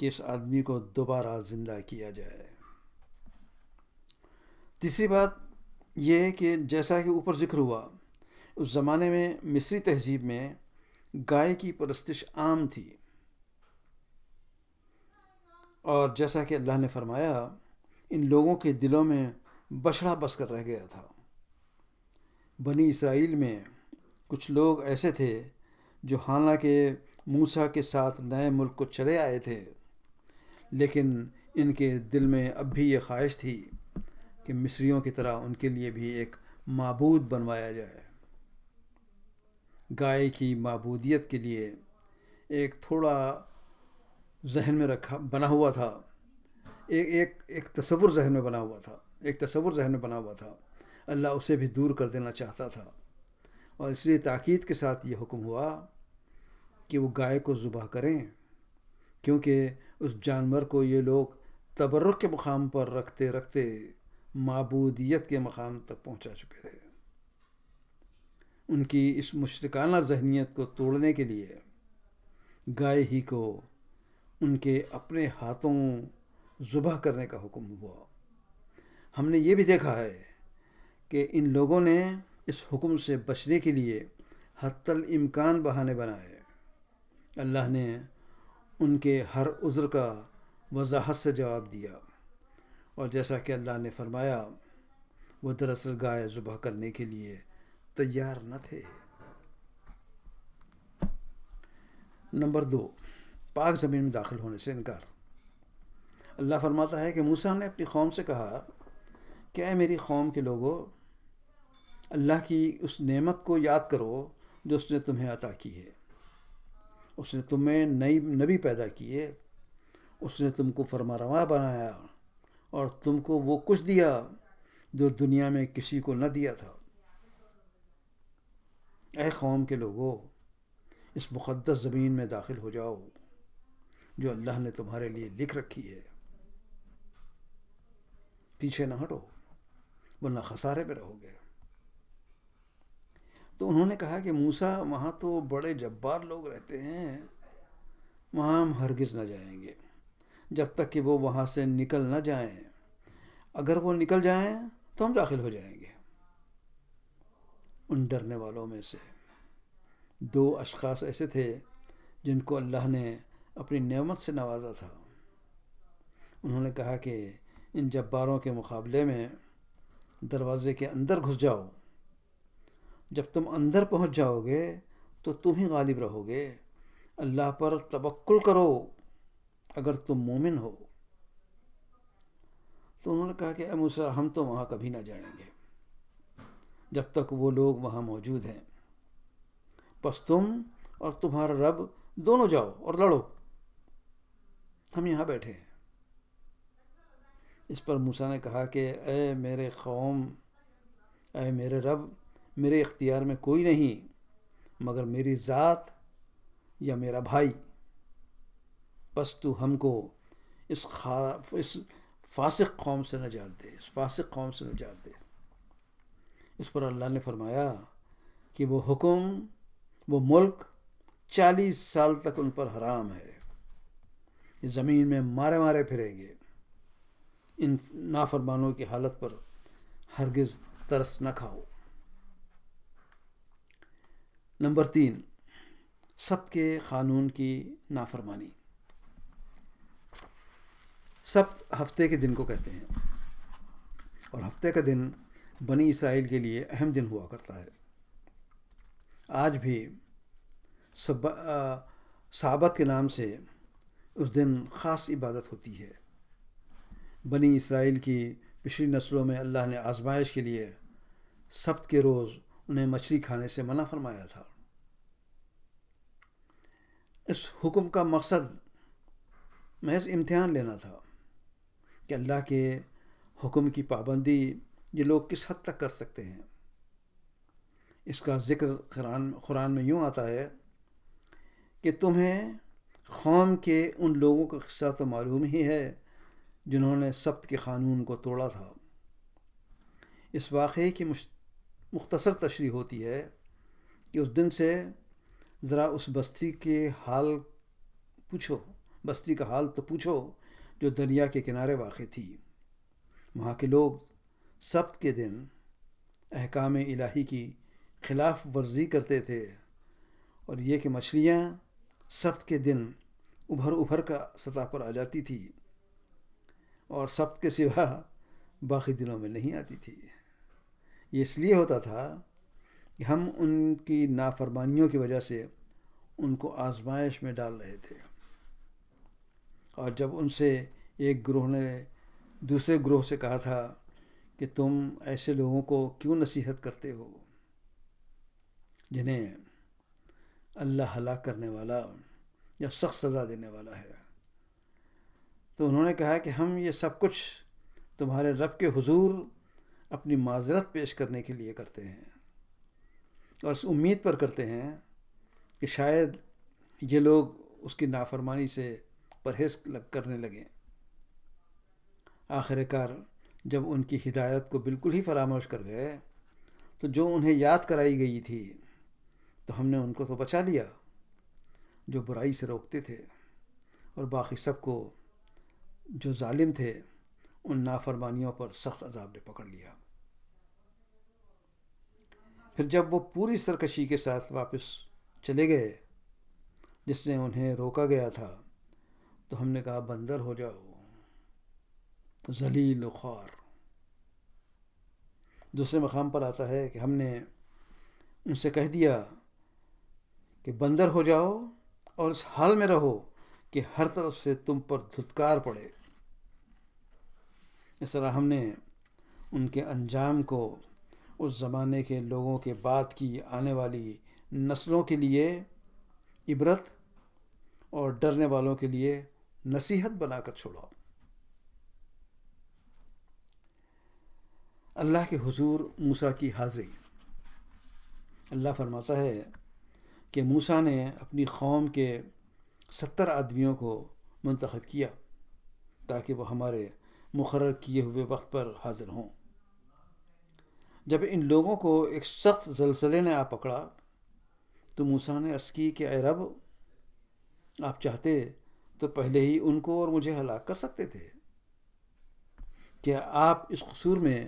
کہ اس آدمی کو دوبارہ زندہ کیا جائے۔ تیسری بات یہ کہ جیسا کہ اوپر ذکر ہوا، اس زمانے میں مصری تہذیب میں گائے کی پرستش عام تھی، اور جیسا کہ اللہ نے فرمایا ان لوگوں کے دلوں میں بچڑا بس کر رہ گیا تھا۔ بنی اسرائیل میں کچھ لوگ ایسے تھے جو حالانکہ موسیٰ کے ساتھ نئے ملک کو چلے آئے تھے، لیکن ان کے دل میں اب بھی یہ خواہش تھی کہ مصریوں کی طرح ان کے لیے بھی ایک معبود بنوایا جائے۔ گائے کی معبودیت کے لیے ایک تھوڑا ذہن میں بنا ہوا تھا، ایک تصور ذہن میں بنا ہوا تھا۔ اللہ اسے بھی دور کر دینا چاہتا تھا، اور اس لیے تاکید کے ساتھ یہ حکم ہوا کہ وہ گائے کو ذبح کریں، کیونکہ اس جانور کو یہ لوگ تبرک کے مقام پر رکھتے رکھتے معبودیت کے مقام تک پہنچا چکے تھے۔ ان کی اس مشرکانہ ذہنیت کو توڑنے کے لیے گائے ہی کو ان کے اپنے ہاتھوں ذبح کرنے کا حکم ہوا۔ ہم نے یہ بھی دیکھا ہے کہ ان لوگوں نے اس حکم سے بچنے کے لیے حتی الامکان بہانے بنائے۔ اللہ نے ان کے ہر عذر کا وضاحت سے جواب دیا، اور جیسا کہ اللہ نے فرمایا وہ دراصل گائے ذبح کرنے کے لیے تیار نہ تھے۔ نمبر 2، پاک زمین میں داخل ہونے سے انکار۔ اللہ فرماتا ہے کہ موسیٰ نے اپنی قوم سے کہا کہ اے میری قوم کے لوگو، اللہ کی اس نعمت کو یاد کرو جو اس نے تمہیں عطا کی ہے۔ اس نے تمہیں نئی نبی پیدا کیے، اس نے تم کو فرمانروا بنایا اور تم کو وہ کچھ دیا جو دنیا میں کسی کو نہ دیا تھا۔ اے قوم کے لوگو، اس مقدس زمین میں داخل ہو جاؤ جو اللہ نے تمہارے لیے لکھ رکھی ہے۔ پیچھے نہ ہٹو ورنہ خسارے میں رہو گے۔ تو انہوں نے کہا کہ موسیٰ، وہاں تو بڑے جبار لوگ رہتے ہیں، وہاں ہم ہرگز نہ جائیں گے جب تک کہ وہ وہاں سے نکل نہ جائیں۔ اگر وہ نکل جائیں تو ہم داخل ہو جائیں گے۔ ان ڈرنے والوں میں سے 2 اشخاص ایسے تھے جن کو اللہ نے اپنی نعمت سے نوازا تھا۔ انہوں نے کہا کہ ان جباروں کے مقابلے میں دروازے کے اندر گھس جاؤ، جب تم اندر پہنچ جاؤ گے تو تم ہی غالب رہو گے۔ اللہ پر توکل کرو اگر تم مومن ہو۔ تو انہوں نے کہا کہ اے موسیٰ، ہم تو وہاں کبھی نہ جائیں گے جب تک وہ لوگ وہاں موجود ہیں، بس تم اور تمہارا رب دونوں جاؤ اور لڑو، ہم یہاں بیٹھے ہیں۔ اس پر موسیٰ نے کہا کہ اے میرے قوم، اے میرے رب، میرے اختیار میں کوئی نہیں مگر میری ذات یا میرا بھائی، بس تو ہم کو اس فاسق قوم سے نجات دے۔ اس پر اللہ نے فرمایا کہ وہ حکم، وہ ملک 40 سال تک ان پر حرام ہے، اس زمین میں مارے مارے پھریں گے۔ ان نافرمانوں کی حالت پر ہرگز ترس نہ کھاؤ۔ نمبر 3، سبت کے قانون کی نافرمانی۔ سبت ہفتے کے دن کو کہتے ہیں۔ اور ہفتے کا دن بنی اسرائیل کے لیے اہم دن ہوا کرتا ہے۔ آج بھی سابت کے نام سے اس دن خاص عبادت ہوتی ہے۔ بنی اسرائیل کی پچھلی نسلوں میں اللہ نے آزمائش کے لیے سبت کے روز انہیں مچھلی کھانے سے منع فرمایا تھا۔ اس حکم کا مقصد محض امتحان لینا تھا کہ اللہ کے حکم کی پابندی یہ لوگ کس حد تک کر سکتے ہیں۔ اس کا ذکر قرآن میں یوں آتا ہے کہ تمہیں قوم کے ان لوگوں کا قصہ تو معلوم ہی ہے جنہوں نے سبت کے قانون کو توڑا تھا۔ اس واقعے کی مختصر تشریح ہوتی ہے کہ اس دن سے ذرا اس بستی کا حال تو پوچھو جو دریا کے کنارے واقع تھی۔ وہاں کے لوگ سبت کے دن احکام الہی کی خلاف ورزی کرتے تھے، اور یہ کہ مچھلیاں سبت کے دن ابھر کر سطح پر آ جاتی تھی اور سبت کے سوا باقی دنوں میں نہیں آتی تھی۔ یہ اس لیے ہوتا تھا کہ ہم ان کی نافرمانیوں کی وجہ سے ان کو آزمائش میں ڈال رہے تھے، اور جب ان سے ایک گروہ نے دوسرے گروہ سے کہا تھا کہ تم ایسے لوگوں کو کیوں نصیحت کرتے ہو جنہیں اللہ ہلاک کرنے والا یا سخت سزا دینے والا ہے، تو انہوں نے کہا کہ ہم یہ سب کچھ تمہارے رب کے حضور اپنی معذرت پیش کرنے کے لیے کرتے ہیں، اور اس امید پر کرتے ہیں کہ شاید یہ لوگ اس کی نافرمانی سے پرہیز کرنے لگیں۔ آخر کار جب ان کی ہدایت کو بالکل ہی فراموش کر گئے تو جو انہیں یاد کرائی گئی تھی تو ہم نے ان کو تو بچا لیا جو برائی سے روکتے تھے، اور باقی سب کو جو ظالم تھے ان نافرمانیوں پر سخت عذاب نے پکڑ لیا۔ پھر جب وہ پوری سرکشی کے ساتھ واپس چلے گئے جس سے انہیں روکا گیا تھا، تو ہم نے کہا بندر ہو جاؤ، ذلیل و خوار۔ دوسرے مقام پر آتا ہے کہ ہم نے ان سے کہہ دیا کہ بندر ہو جاؤ اور اس حال میں رہو کہ ہر طرف سے تم پر دھتکار پڑے۔ اس طرح ہم نے ان کے انجام کو اس زمانے کے لوگوں کے بعد کی آنے والی نسلوں کے لیے عبرت اور ڈرنے والوں کے لیے نصیحت بنا کر چھوڑا۔ اللہ کے حضور موسیٰ کی حاضری۔ اللہ فرماتا ہے کہ موسیٰ نے اپنی قوم کے 70 آدمیوں کو منتخب کیا تاکہ وہ ہمارے مقرر کیے ہوئے وقت پر حاضر ہوں۔ جب ان لوگوں کو ایک سخت زلزلے نے آ پکڑا تو موسیٰ نے عرض کی کہ اے رب، آپ چاہتے تو پہلے ہی ان کو اور مجھے ہلاک کر سکتے تھے۔ کیا آپ اس قصور میں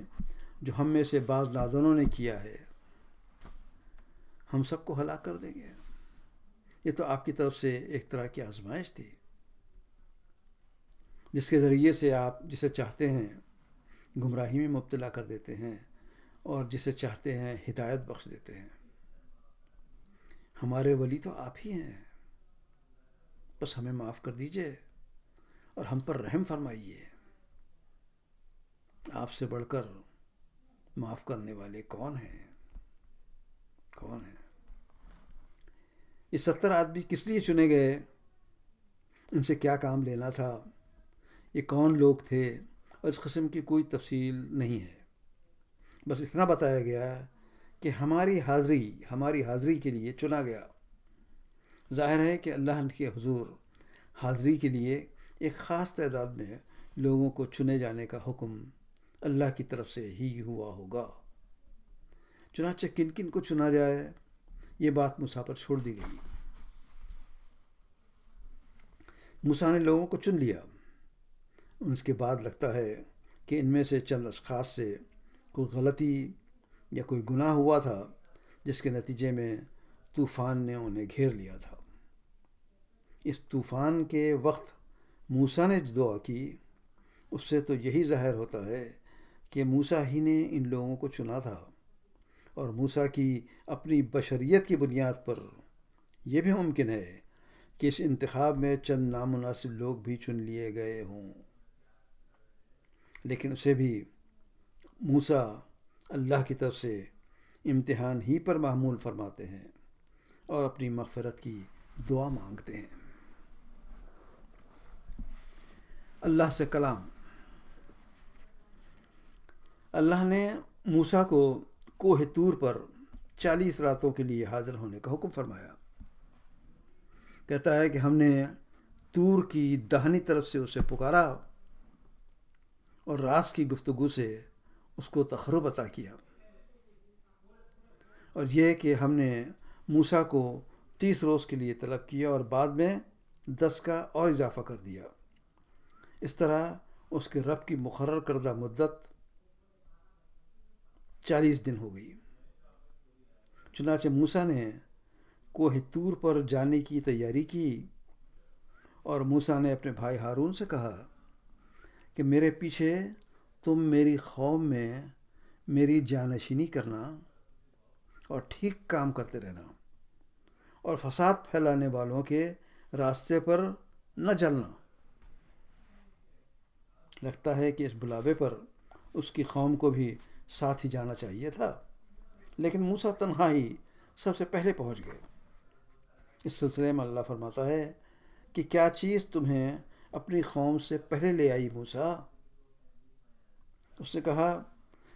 جو ہم میں سے بعض نادانوں نے کیا ہے ہم سب کو ہلاک کر دیں گے؟ یہ تو آپ کی طرف سے ایک طرح کی آزمائش تھی جس کے ذریعے سے آپ جسے چاہتے ہیں گمراہی میں مبتلا کر دیتے ہیں اور جسے چاہتے ہیں ہدایت بخش دیتے ہیں۔ ہمارے ولی تو آپ ہی ہیں، بس ہمیں معاف کر دیجئے اور ہم پر رحم فرمائیے۔ آپ سے بڑھ کر معاف کرنے والے کون ہیں؟ یہ 70 آدمی کس لیے چنے گئے؟ ان سے کیا کام لینا تھا؟ یہ کون لوگ تھے؟ اور اس قسم کی کوئی تفصیل نہیں ہے، بس اتنا بتایا گیا کہ ہماری حاضری کے لیے چنا گیا۔ ظاہر ہے کہ اللہ کے حضور حاضری کے لیے ایک خاص تعداد میں لوگوں کو چنے جانے کا حکم اللہ کی طرف سے ہی ہوا ہوگا۔ چنانچہ کن کن کو چنا جائے یہ بات موسیٰ پر چھوڑ دی گئی۔ موسیٰ نے لوگوں کو چن لیا۔ اس کے بعد لگتا ہے کہ ان میں سے چند اشخاص سے کوئی غلطی یا کوئی گناہ ہوا تھا جس کے نتیجے میں طوفان نے انہیں گھیر لیا تھا۔ اس طوفان کے وقت موسیٰ نے جو دعا کی اس سے تو یہی ظاہر ہوتا ہے کہ موسیٰ ہی نے ان لوگوں کو چنا تھا، اور موسیٰ کی اپنی بشریت کی بنیاد پر یہ بھی ممکن ہے کہ اس انتخاب میں چند نامناسب لوگ بھی چن لیے گئے ہوں، لیکن اسے بھی موسیٰ اللہ کی طرف سے امتحان ہی پر معمول فرماتے ہیں اور اپنی مغفرت کی دعا مانگتے ہیں۔ اللہ سے کلام۔ اللہ نے موسیٰ کو کوہ طور پر 40 راتوں کے لیے حاضر ہونے کا حکم فرمایا۔ کہتا ہے کہ ہم نے طور کی داہنی طرف سے اسے پکارا اور راز کی گفتگو سے اس کو تقرب عطا کیا، اور یہ کہ ہم نے موسیٰ کو 30 روز کے لیے طلب کیا اور بعد میں 10 کا اور اضافہ کر دیا۔ اس طرح اس کے رب کی مقرر کردہ مدت 40 دن ہو گئی۔ چنانچہ موسیٰ نے کوہ طور پر جانے کی تیاری کی، اور موسیٰ نے اپنے بھائی ہارون سے کہا کہ میرے پیچھے تم میری قوم میں میری جانشینی کرنا اور ٹھیک کام کرتے رہنا، اور فساد پھیلانے والوں کے راستے پر نہ چلنا۔ لگتا ہے کہ اس بلاوے پر اس کی قوم کو بھی ساتھ ہی جانا چاہیے تھا، لیکن موسیٰ تنہا ہی سب سے پہلے پہنچ گئے۔ اس سلسلے میں اللہ فرماتا ہے کہ کیا چیز تمہیں اپنی قوم سے پہلے لے آئی موسیٰ؟ اس نے کہا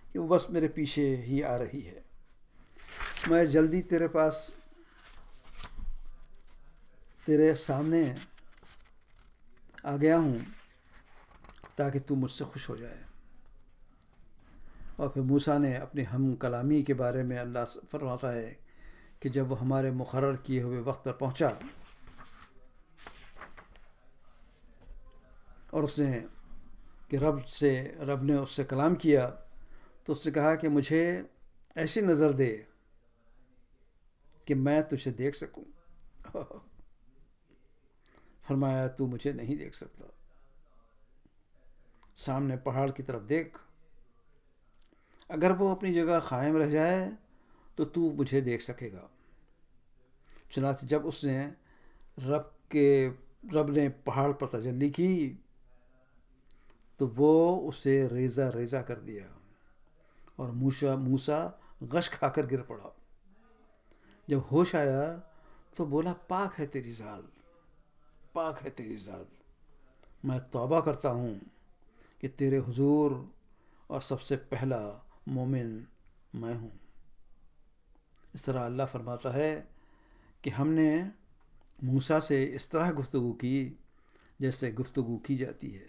کہ وہ بس میرے پیچھے ہی آ رہی ہے، میں جلدی تیرے پاس تیرے سامنے آ گیا ہوں تاکہ تو مجھ سے خوش ہو جائے۔ اور پھر موسیٰ نے اپنی ہم کلامی کے بارے میں اللہ فرماتا ہے کہ جب وہ ہمارے مقرر کیے ہوئے وقت پر پہنچا اور اس نے کہ رب نے اس سے کلام کیا، تو اس نے کہا کہ مجھے ایسی نظر دے کہ میں تجھے دیکھ سکوں۔ فرمایا تو مجھے نہیں دیکھ سکتا، سامنے پہاڑ کی طرف دیکھ، اگر وہ اپنی جگہ قائم رہ جائے تو مجھے دیکھ سکے گا۔ چنانچہ جب اس نے رب نے پہاڑ پر تجلی کی تو وہ اسے ریزہ ریزہ کر دیا، اور موسیٰ غش کھا کر گر پڑا۔ جب ہوش آیا تو بولا پاک ہے تیری ذات، پاک ہے تیری ذات، میں توبہ کرتا ہوں کہ تیرے حضور اور سب سے پہلا مومن میں ہوں۔ اس طرح اللہ فرماتا ہے کہ ہم نے موسیٰ سے اس طرح گفتگو کی جیسے گفتگو کی جاتی ہے۔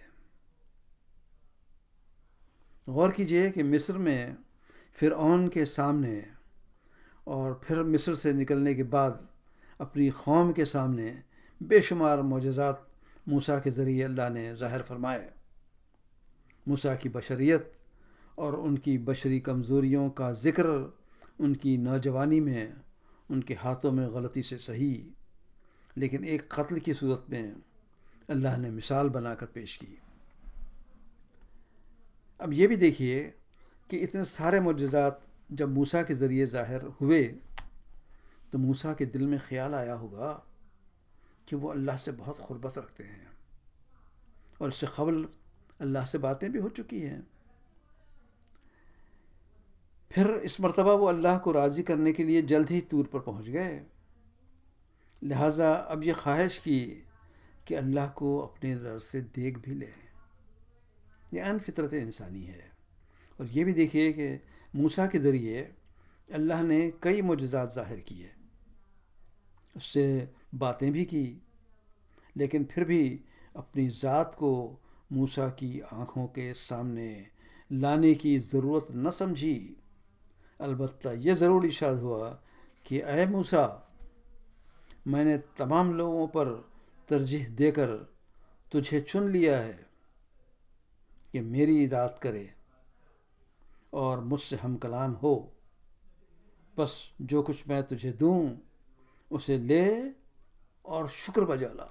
غور کیجئے کہ مصر میں فرعون کے سامنے اور پھر مصر سے نکلنے کے بعد اپنی قوم کے سامنے بے شمار معجزات موسیٰ کے ذریعے اللہ نے ظاہر فرمائے۔ موسیٰ کی بشریت اور ان کی بشری کمزوریوں کا ذکر ان کی نوجوانی میں ان کے ہاتھوں میں غلطی سے صحیح، لیکن ایک قتل کی صورت میں اللہ نے مثال بنا کر پیش کی۔ اب یہ بھی دیکھیے کہ اتنے سارے معجزات جب موسیٰ کے ذریعے ظاہر ہوئے تو موسیٰ کے دل میں خیال آیا ہوگا کہ وہ اللہ سے بہت قربت رکھتے ہیں، اور اس سے قبل اللہ سے باتیں بھی ہو چکی ہیں۔ پھر اس مرتبہ وہ اللہ کو راضی کرنے کے لیے جلد ہی طور پر پہنچ گئے، لہٰذا اب یہ خواہش کی کہ اللہ کو اپنے در سے دیکھ بھی لیں۔ یہ عین فطرت انسانی ہے۔ اور یہ بھی دیکھیے کہ موسیٰ کے ذریعے اللہ نے کئی معجزات ظاہر کیے، اس سے باتیں بھی کی، لیکن پھر بھی اپنی ذات کو موسیٰ کی آنکھوں کے سامنے لانے کی ضرورت نہ سمجھی۔ البتہ یہ ضرور ارشاد ہوا کہ اے موسیٰ، میں نے تمام لوگوں پر ترجیح دے کر تجھے چن لیا ہے کہ میری اطاعت کرے اور مجھ سے ہم کلام ہو، بس جو کچھ میں تجھے دوں اسے لے اور شکر بجا لا۔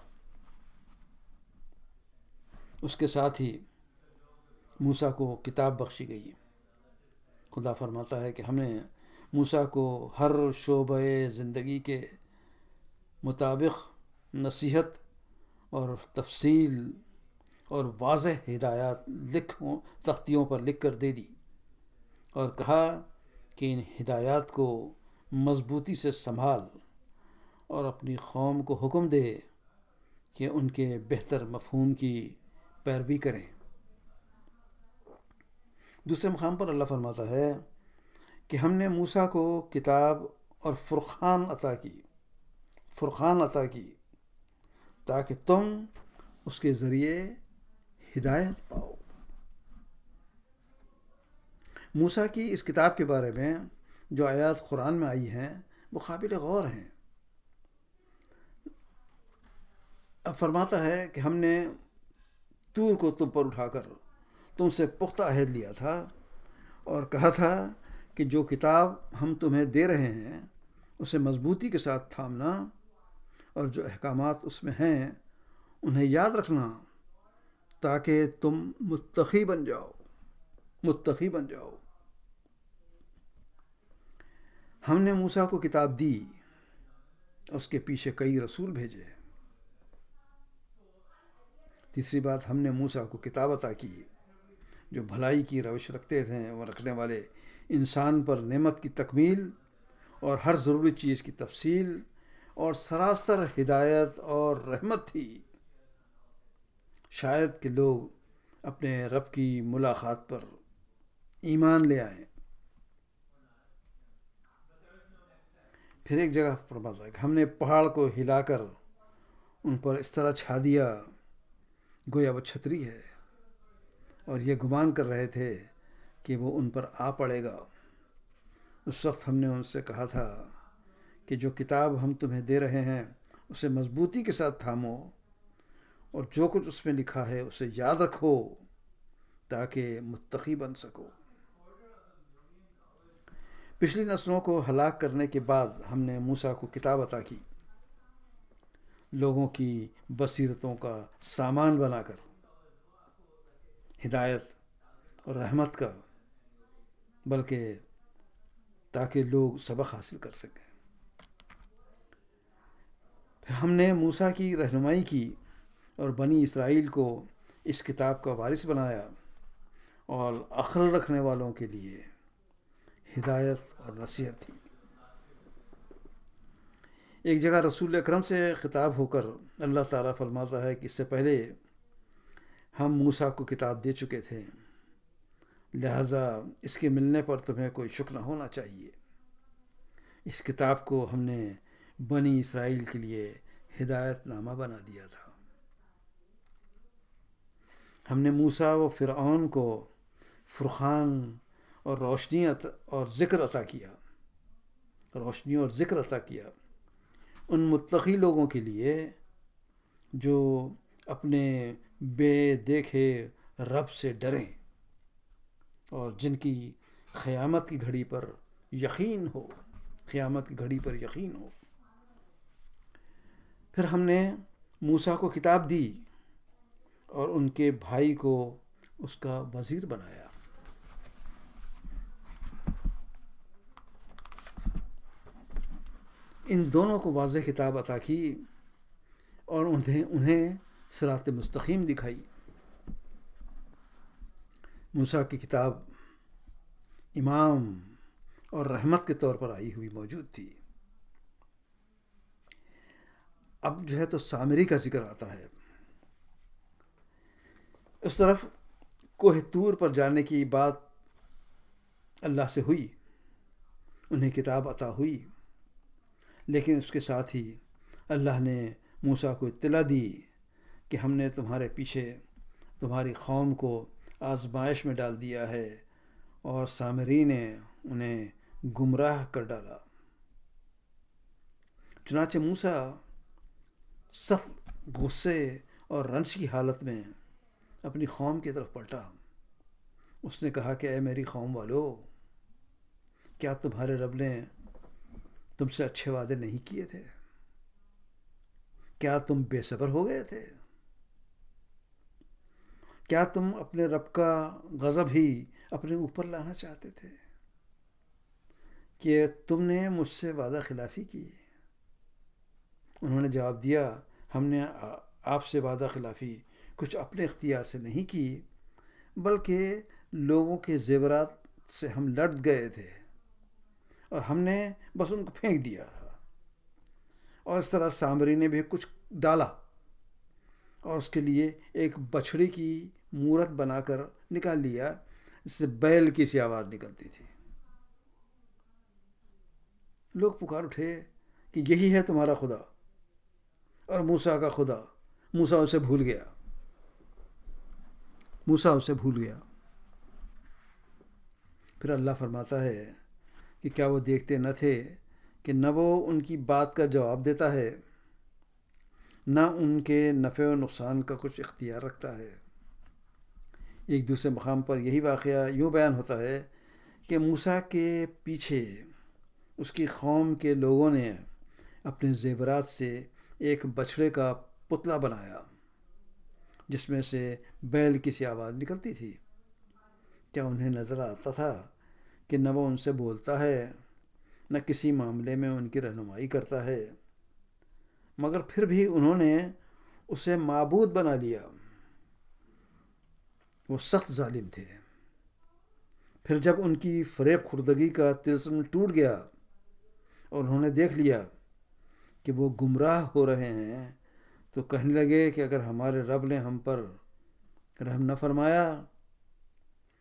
اس کے ساتھ ہی موسیٰ کو کتاب بخشی گئی۔ خدا فرماتا ہے کہ ہم نے موسیٰ کو ہر شعبۂ زندگی کے مطابق نصیحت اور تفصیل اور واضح ہدایات تختیوں پر لکھ کر دے دی، اور کہا کہ ان ہدایات کو مضبوطی سے سنبھال اور اپنی قوم کو حکم دے کہ ان کے بہتر مفہوم کی پیروی کریں۔ دوسرے مقام پر اللہ فرماتا ہے کہ ہم نے موسیٰ کو کتاب اور فرقان عطا کی تاکہ تم اس کے ذریعے ہدایت پاؤ۔ موسیٰ کی اس کتاب کے بارے میں جو آیات قرآن میں آئی ہیں وہ قابل غور ہیں۔ اب فرماتا ہے کہ ہم نے طور کو تم پر اٹھا کر تم سے پختہ عہد لیا تھا اور کہا تھا کہ جو کتاب ہم تمہیں دے رہے ہیں اسے مضبوطی کے ساتھ تھامنا، اور جو احکامات اس میں ہیں انہیں یاد رکھنا تاکہ تم متقی بن جاؤ۔ ہم نے موسیٰ کو کتاب دی، اس کے پیچھے کئی رسول بھیجے۔ تیسری بات، ہم نے موسیٰ کو کتاب عطا کی جو بھلائی کی روش رکھتے تھے اور رکھنے والے انسان پر نعمت کی تکمیل اور ہر ضروری چیز کی تفصیل اور سراسر ہدایت اور رحمت تھی، شاید کہ لوگ اپنے رب کی ملاقات پر ایمان لے آئیں۔ پھر ایک جگہ پر بات ہے کہ ہم نے پہاڑ کو ہلا کر ان پر اس طرح چھا دیا گویا وہ چھتری ہے، اور یہ گمان کر رہے تھے کہ وہ ان پر آ پڑے گا۔ اس وقت ہم نے ان سے کہا تھا کہ جو کتاب ہم تمہیں دے رہے ہیں اسے مضبوطی کے ساتھ تھامو، اور جو کچھ اس میں لکھا ہے اسے یاد رکھو تاکہ متقی بن سکو۔ پچھلی نسلوں کو ہلاک کرنے کے بعد ہم نے موسیٰ کو کتاب عطا کی، لوگوں کی بصیرتوں کا سامان بنا کر، ہدایت اور رحمت کا، بلکہ تاکہ لوگ سبق حاصل کر سکیں۔ پھر ہم نے موسیٰ کی رہنمائی کی اور بنی اسرائیل کو اس کتاب کا وارث بنایا، اور عقل رکھنے والوں کے لیے ہدایت اور نصیحت تھی۔ ایک جگہ رسول اکرم سے خطاب ہو کر اللہ تعالیٰ فرماتا ہے کہ اس سے پہلے ہم موسیٰ کو کتاب دے چکے تھے، لہٰذا اس کے ملنے پر تمہیں کوئی شک نہ ہونا چاہیے۔ اس کتاب کو ہم نے بنی اسرائیل کے لیے ہدایت نامہ بنا دیا تھا۔ ہم نے موسیٰ و فرعون کو فرقان اور روشنی اور ذکر عطا کیا، ان متقی لوگوں کے لیے جو اپنے بے دیکھے رب سے ڈریں اور جن کی قیامت کی گھڑی پر یقین ہو۔ پھر ہم نے موسیٰ کو کتاب دی اور ان کے بھائی کو اس کا وزیر بنایا۔ ان دونوں کو واضح کتاب عطا کی اور انہیں صراط مستقیم دکھائی۔ موسیٰ کی کتاب امام اور رحمت کے طور پر آئی ہوئی موجود تھی۔ اب جو ہے تو سامری کا ذکر آتا ہے۔ اس طرف کوہ طور پر جانے کی بات اللہ سے ہوئی، انہیں کتاب عطا ہوئی، لیکن اس کے ساتھ ہی اللہ نے موسیٰ کو اطلاع دی کہ ہم نے تمہارے پیچھے تمہاری قوم کو آزمائش میں ڈال دیا ہے، اور سامری نے انہیں گمراہ کر ڈالا۔ چنانچہ موسیٰ سخت غصے اور رنج کی حالت میں اپنی قوم کی طرف پلٹا۔ اس نے کہا کہ اے میری قوم والو، کیا تمہارے رب نے تم سے اچھے وعدے نہیں کیے تھے؟ کیا تم بے صبر ہو گئے تھے؟ کیا تم اپنے رب کا غضب ہی اپنے اوپر لانا چاہتے تھے؟ کہ تم نے مجھ سے وعدہ خلافی کی. انہوں نے جواب دیا ہم نے آپ سے وعدہ خلافی کچھ اپنے اختیار سے نہیں کی بلکہ لوگوں کے زیورات سے ہم لڑ گئے تھے اور ہم نے بس ان کو پھینک دیا. اور اس طرح سامری نے بھی کچھ ڈالا اور اس کے لیے ایک بچھڑی کی مورت بنا کر نکال لیا جس سے بیل کی سی آواز نکلتی تھی. لوگ پکار اٹھے کہ یہی ہے تمہارا خدا اور موسیٰ کا خدا. موسیٰ اسے بھول گیا. پھر اللہ فرماتا ہے کہ کیا وہ دیکھتے نہ تھے کہ نہ وہ ان کی بات کا جواب دیتا ہے نہ ان کے نفع و نقصان کا کچھ اختیار رکھتا ہے. ایک دوسرے مقام پر یہی واقعہ یوں بیان ہوتا ہے کہ موسیٰ کے پیچھے اس کی قوم کے لوگوں نے اپنے زیورات سے ایک بچھڑے کا پتلا بنایا جس میں سے بیل کی سی آواز نکلتی تھی. کیا انہیں نظر آتا تھا کہ نہ وہ ان سے بولتا ہے نہ کسی معاملے میں ان کی رہنمائی کرتا ہے؟ مگر پھر بھی انہوں نے اسے معبود بنا لیا. وہ سخت ظالم تھے. پھر جب ان کی فریب خوردگی کا طلسم ٹوٹ گیا اور انہوں نے دیکھ لیا کہ وہ گمراہ ہو رہے ہیں تو کہنے لگے کہ اگر ہمارے رب نے ہم پر رحم نہ فرمایا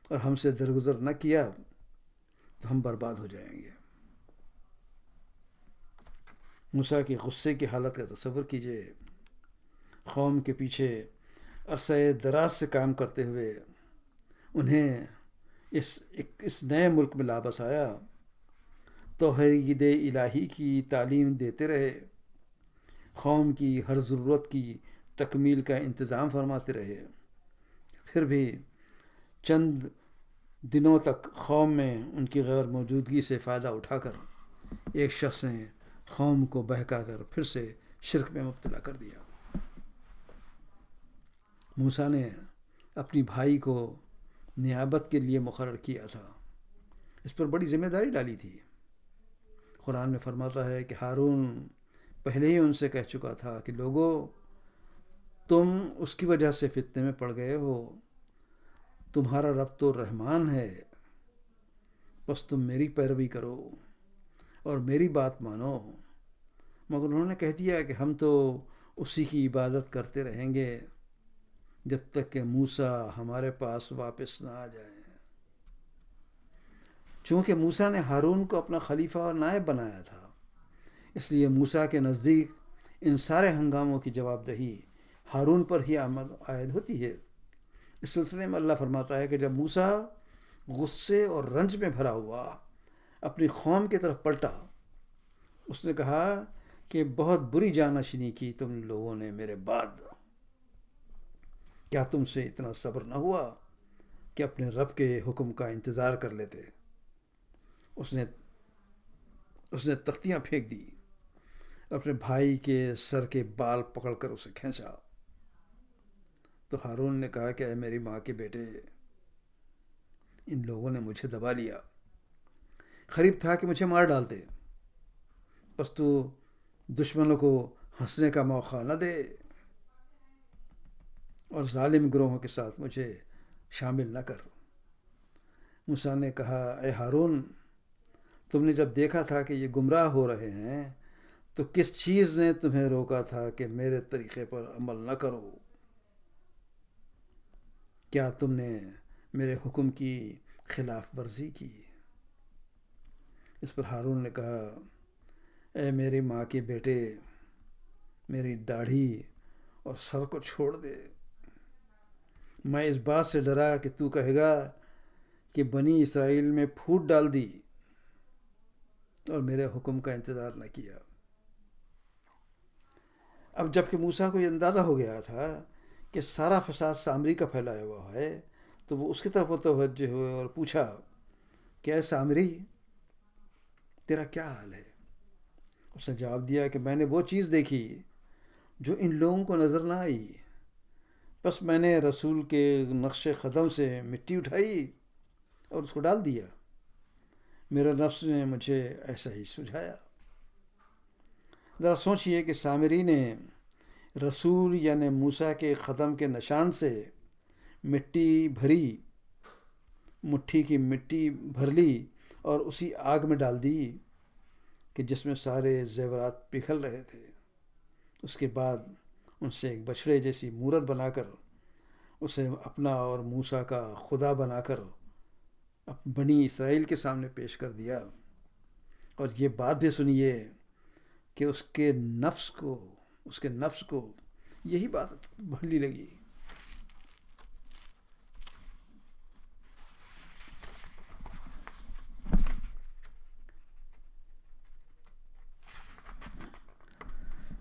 اور ہم سے درگزر نہ کیا تو ہم برباد ہو جائیں گے. موسیٰ کے غصے کی حالت کا تصور کیجیے. قوم کے پیچھے عرصہ دراز سے کام کرتے ہوئے انہیں اس نئے ملک میں لا بسایا. توحید الہی کی تعلیم دیتے رہے. قوم کی ہر ضرورت کی تکمیل کا انتظام فرماتے رہے. پھر بھی چند دنوں تک قوم میں ان کی غیر موجودگی سے فائدہ اٹھا کر ایک شخص نے قوم کو بہکا کر پھر سے شرک میں مبتلا کر دیا. موسیٰ نے اپنی بھائی کو نیابت کے لیے مقرر کیا تھا. اس پر بڑی ذمہ داری ڈالی تھی. قرآن میں فرماتا ہے کہ ہارون پہلے ہی ان سے کہہ چکا تھا کہ لوگو تم اس کی وجہ سے فتنے میں پڑ گئے ہو. تمہارا رب تو رحمان ہے. بس تم میری پیروی کرو اور میری بات مانو. مگر انہوں نے کہہ دیا کہ ہم تو اسی کی عبادت کرتے رہیں گے جب تک کہ موسیٰ ہمارے پاس واپس نہ آ جائے. چونکہ موسیٰ نے ہارون کو اپنا خلیفہ اور نائب بنایا تھا اس لیے موسیٰ کے نزدیک ان سارے ہنگاموں کی جواب دہی ہارون پر ہی عائد ہوتی ہے. اس سلسلے میں اللہ فرماتا ہے کہ جب موسیٰ غصے اور رنج میں بھرا ہوا اپنی قوم کی طرف پلٹا اس نے کہا کہ بہت بری جانشینی کی تم لوگوں نے میرے بعد. کیا تم سے اتنا صبر نہ ہوا کہ اپنے رب کے حکم کا انتظار کر لیتے؟ اس نے تختیاں پھینک دی. اپنے بھائی کے سر کے بال پکڑ کر اسے کھینچا. تو ہارون نے کہا کہ اے میری ماں کے بیٹے ان لوگوں نے مجھے دبا لیا. قریب تھا کہ مجھے مار ڈالتے. بس تو دشمنوں کو ہنسنے کا موقع نہ دے اور ظالم گروہوں کے ساتھ مجھے شامل نہ کر. موسیٰ نے کہا اے ہارون تم نے جب دیکھا تھا کہ یہ گمراہ ہو رہے ہیں تو کس چیز نے تمہیں روکا تھا کہ میرے طریقے پر عمل نہ کرو؟ کیا تم نے میرے حکم کی خلاف ورزی کی؟ اس پر ہارون نے کہا اے میری ماں کے بیٹے میری داڑھی اور سر کو چھوڑ دے. میں اس بات سے ڈرا کہ تو کہے گا کہ بنی اسرائیل میں پھوٹ ڈال دی اور میرے حکم کا انتظار نہ کیا. اب جب کہ موسیٰ کو یہ اندازہ ہو گیا تھا کہ سارا فساد سامری کا پھیلایا ہوا ہے تو وہ اس کی طرف متوجہ ہوئے اور پوچھا کہ اے سامری تیرا کیا حال ہے؟ اس نے جواب دیا کہ میں نے وہ چیز دیکھی جو ان لوگوں کو نظر نہ آئی. بس میں نے رسول کے نقش قدم سے مٹی اٹھائی اور اس کو ڈال دیا. میرا نفس نے مجھے ایسا ہی سجھایا۔ ذرا سوچئے کہ سامری نے رسول یعنی موسیٰ کے قدم کے نشان سے مٹی بھری، مٹھی کی مٹی بھر لی اور اسی آگ میں ڈال دی کہ جس میں سارے زیورات پگھل رہے تھے۔ اس کے بعد ان سے ایک بچھڑے جیسی مورت بنا کر اسے اپنا اور موسیٰ کا خدا بنا کر بنی اسرائیل کے سامنے پیش کر دیا۔ اور یہ بات بھی سنیے کہ اس کے نفس کو یہی بات بھلی لگی۔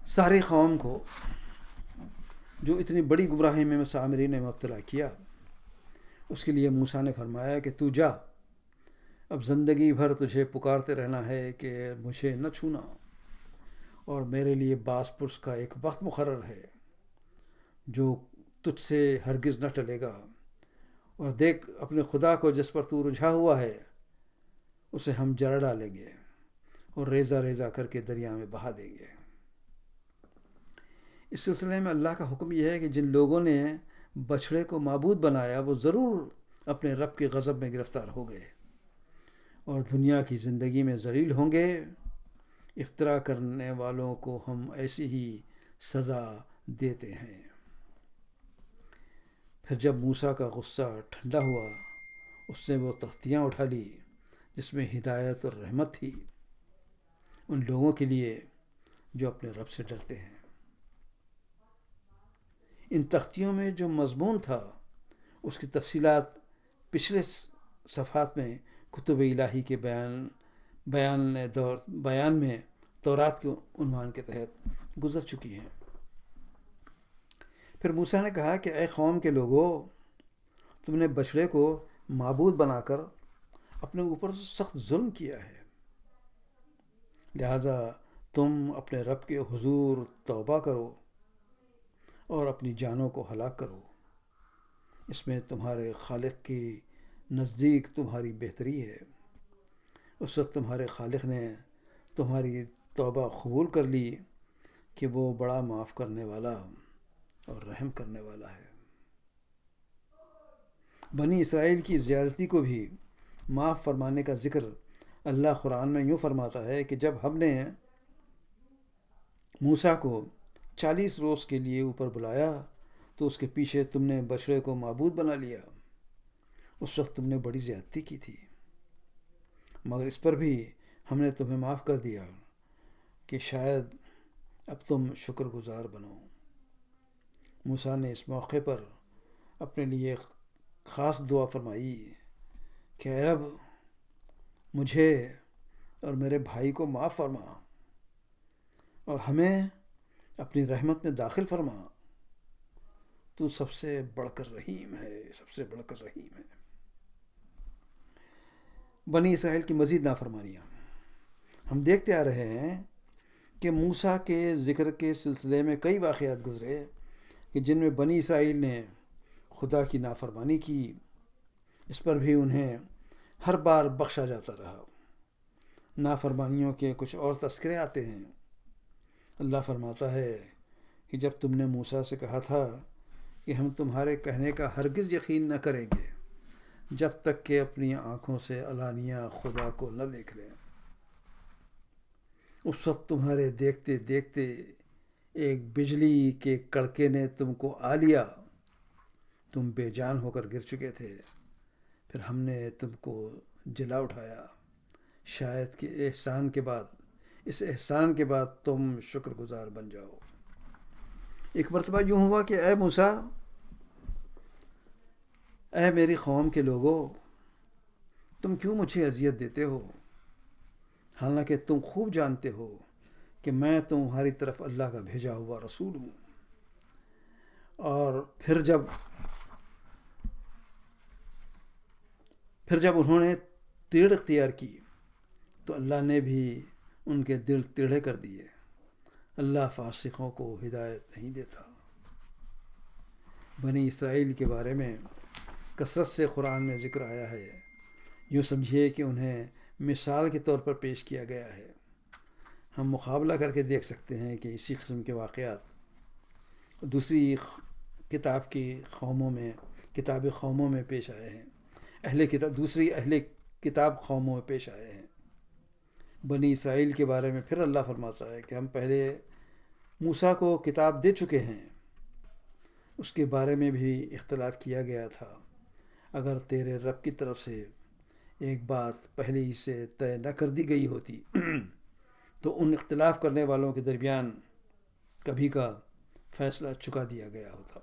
ساری قوم کو جو اتنی بڑی گمراہی میں سامری نے مبتلا کیا، اس کے لیے موسیٰ نے فرمایا کہ تو جا، اب زندگی بھر تجھے پکارتے رہنا ہے کہ مجھے نہ چھونا، اور میرے لیے باس پرس کا ایک وقت مقرر ہے جو تجھ سے ہرگز نہ ٹلے گا، اور دیکھ اپنے خدا کو جس پر تو رجھا ہوا ہے اسے ہم جلا ڈالیں گے اور ریزہ ریزہ کر کے دریا میں بہا دیں گے۔ اس سلسلے میں اللہ کا حکم یہ ہے کہ جن لوگوں نے بچھڑے کو معبود بنایا وہ ضرور اپنے رب کے غضب میں گرفتار ہو گئے اور دنیا کی زندگی میں ذلیل ہوں گے۔ افترا کرنے والوں کو ہم ایسی ہی سزا دیتے ہیں۔ پھر جب موسیٰ کا غصہ ٹھنڈا ہوا، اس نے وہ تختیاں اٹھا لی جس میں ہدایت اور رحمت تھی ان لوگوں کے لیے جو اپنے رب سے ڈرتے ہیں۔ ان تختیوں میں جو مضمون تھا اس کی تفصیلات پچھلے صفحات میں کتب الہی کے بیان میں تورات کے عنوان کے تحت گزر چکی ہیں۔ پھر موسیٰ نے کہا کہ اے قوم کے لوگو، تم نے بچڑے کو معبود بنا کر اپنے اوپر سخت ظلم کیا ہے، لہذا تم اپنے رب کے حضور توبہ کرو اور اپنی جانوں کو ہلاک کرو۔ اس میں تمہارے خالق کی نزدیک تمہاری بہتری ہے۔ اس وقت تمہارے خالق نے تمہاری توبہ قبول کر لی کہ وہ بڑا معاف کرنے والا اور رحم کرنے والا ہے۔ بنی اسرائیل کی زیادتی کو بھی معاف فرمانے کا ذکر اللہ قرآن میں یوں فرماتا ہے کہ جب ہم نے موسیٰ کو 40 روز کے لیے اوپر بلایا تو اس کے پیچھے تم نے بچڑے کو معبود بنا لیا۔ اس وقت تم نے بڑی زیادتی کی تھی، مگر اس پر بھی ہم نے تمہیں معاف کر دیا کہ شاید اب تم شکر گزار بنو۔ موسیٰ نے اس موقع پر اپنے لیے خاص دعا فرمائی کہ اے رب، مجھے اور میرے بھائی کو معاف فرما اور ہمیں اپنی رحمت میں داخل فرما۔ تو سب سے بڑھ کر رحیم ہے، سب سے بڑھ کر رحیم ہے۔ بنی اسرائیل کی مزید نافرمانیاں ہم دیکھتے آ رہے ہیں کہ موسیٰ کے ذکر کے سلسلے میں کئی واقعات گزرے کہ جن میں بنی اسرائیل نے خدا کی نافرمانی کی۔ اس پر بھی انہیں ہر بار بخشا جاتا رہا۔ نافرمانیوں کے کچھ اور تذکرے آتے ہیں۔ اللہ فرماتا ہے کہ جب تم نے موسیٰ سے کہا تھا کہ ہم تمہارے کہنے کا ہرگز یقین نہ کریں گے جب تک کہ اپنی آنکھوں سے علانیہ خدا کو نہ دیکھ لیں، اس وقت تمہارے دیکھتے دیکھتے ایک بجلی کے کڑکے نے تم کو آ لیا، تم بے جان ہو کر گر چکے تھے، پھر ہم نے تم کو جلا اٹھایا، شاید کہ اس احسان کے بعد تم شکر گزار بن جاؤ۔ ایک مرتبہ یوں ہوا کہ اے موسیٰ، اے میری قوم کے لوگو، تم کیوں مجھے اذیت دیتے ہو، حالانکہ تم خوب جانتے ہو کہ میں تمہاری طرف اللہ کا بھیجا ہوا رسول ہوں۔ اور پھر جب انہوں نے تیڑ اختیار کی تو اللہ نے بھی ان کے دل ٹیڑھے کر دیے۔ اللہ فاسقوں کو ہدایت نہیں دیتا۔ بنی اسرائیل کے بارے میں کثرت سے قرآن میں ذکر آیا ہے۔ یوں سمجھیے کہ انہیں مثال کے طور پر پیش کیا گیا ہے۔ ہم مقابلہ کر کے دیکھ سکتے ہیں کہ اسی قسم کے واقعات دوسری کتاب کی قوموں میں کتاب قوموں میں پیش آئے ہیں، دوسری اہل کتاب قوموں میں پیش آئے ہیں۔ بنی اسرائیل کے بارے میں پھر اللہ فرماتا ہے کہ ہم پہلے موسیٰ کو کتاب دے چکے ہیں، اس کے بارے میں بھی اختلاف کیا گیا تھا۔ اگر تیرے رب کی طرف سے ایک بات پہلے ہی سے طے نہ کر دی گئی ہوتی تو ان اختلاف کرنے والوں کے درمیان کبھی کا فیصلہ چکا دیا گیا ہوتا۔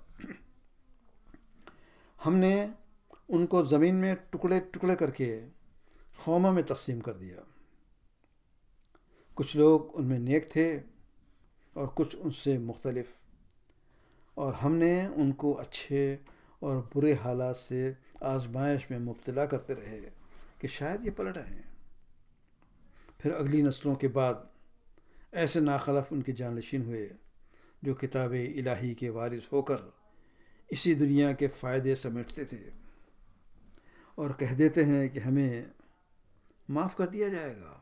ہم نے ان کو زمین میں ٹکڑے ٹکڑے کر کے قوموں میں تقسیم کر دیا۔ کچھ لوگ ان میں نیک تھے اور کچھ ان سے مختلف، اور ہم نے ان کو اچھے اور برے حالات سے آزمائش میں مبتلا کرتے رہے کہ شاید یہ پلٹ آئیں۔ پھر اگلی نسلوں کے بعد ایسے ناخلف ان کے جانشین ہوئے جو کتاب الہی کے وارث ہو کر اسی دنیا کے فائدے سمیٹتے تھے اور کہہ دیتے ہیں کہ ہمیں معاف کر دیا جائے گا،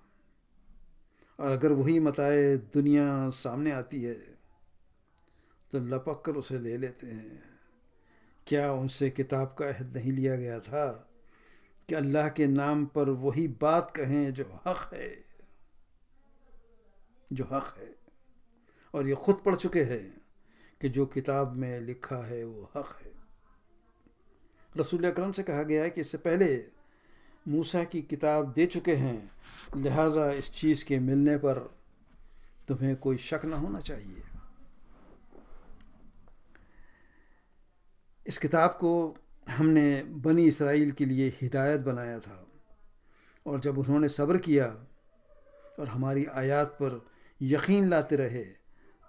اور اگر وہی متاع دنیا سامنے آتی ہے تو لپک کر اسے لے لیتے ہیں۔ کیا ان سے کتاب کا عہد نہیں لیا گیا تھا کہ اللہ کے نام پر وہی بات کہیں جو حق ہے، اور یہ خود پڑھ چکے ہیں کہ جو کتاب میں لکھا ہے وہ حق ہے۔ رسول اکرم سے کہا گیا ہے کہ اس سے پہلے موسیٰ کی کتاب دے چکے ہیں، لہٰذا اس چیز کے ملنے پر تمہیں کوئی شک نہ ہونا چاہیے۔ اس کتاب کو ہم نے بنی اسرائیل کے لیے ہدایت بنایا تھا، اور جب انہوں نے صبر کیا اور ہماری آیات پر یقین لاتے رہے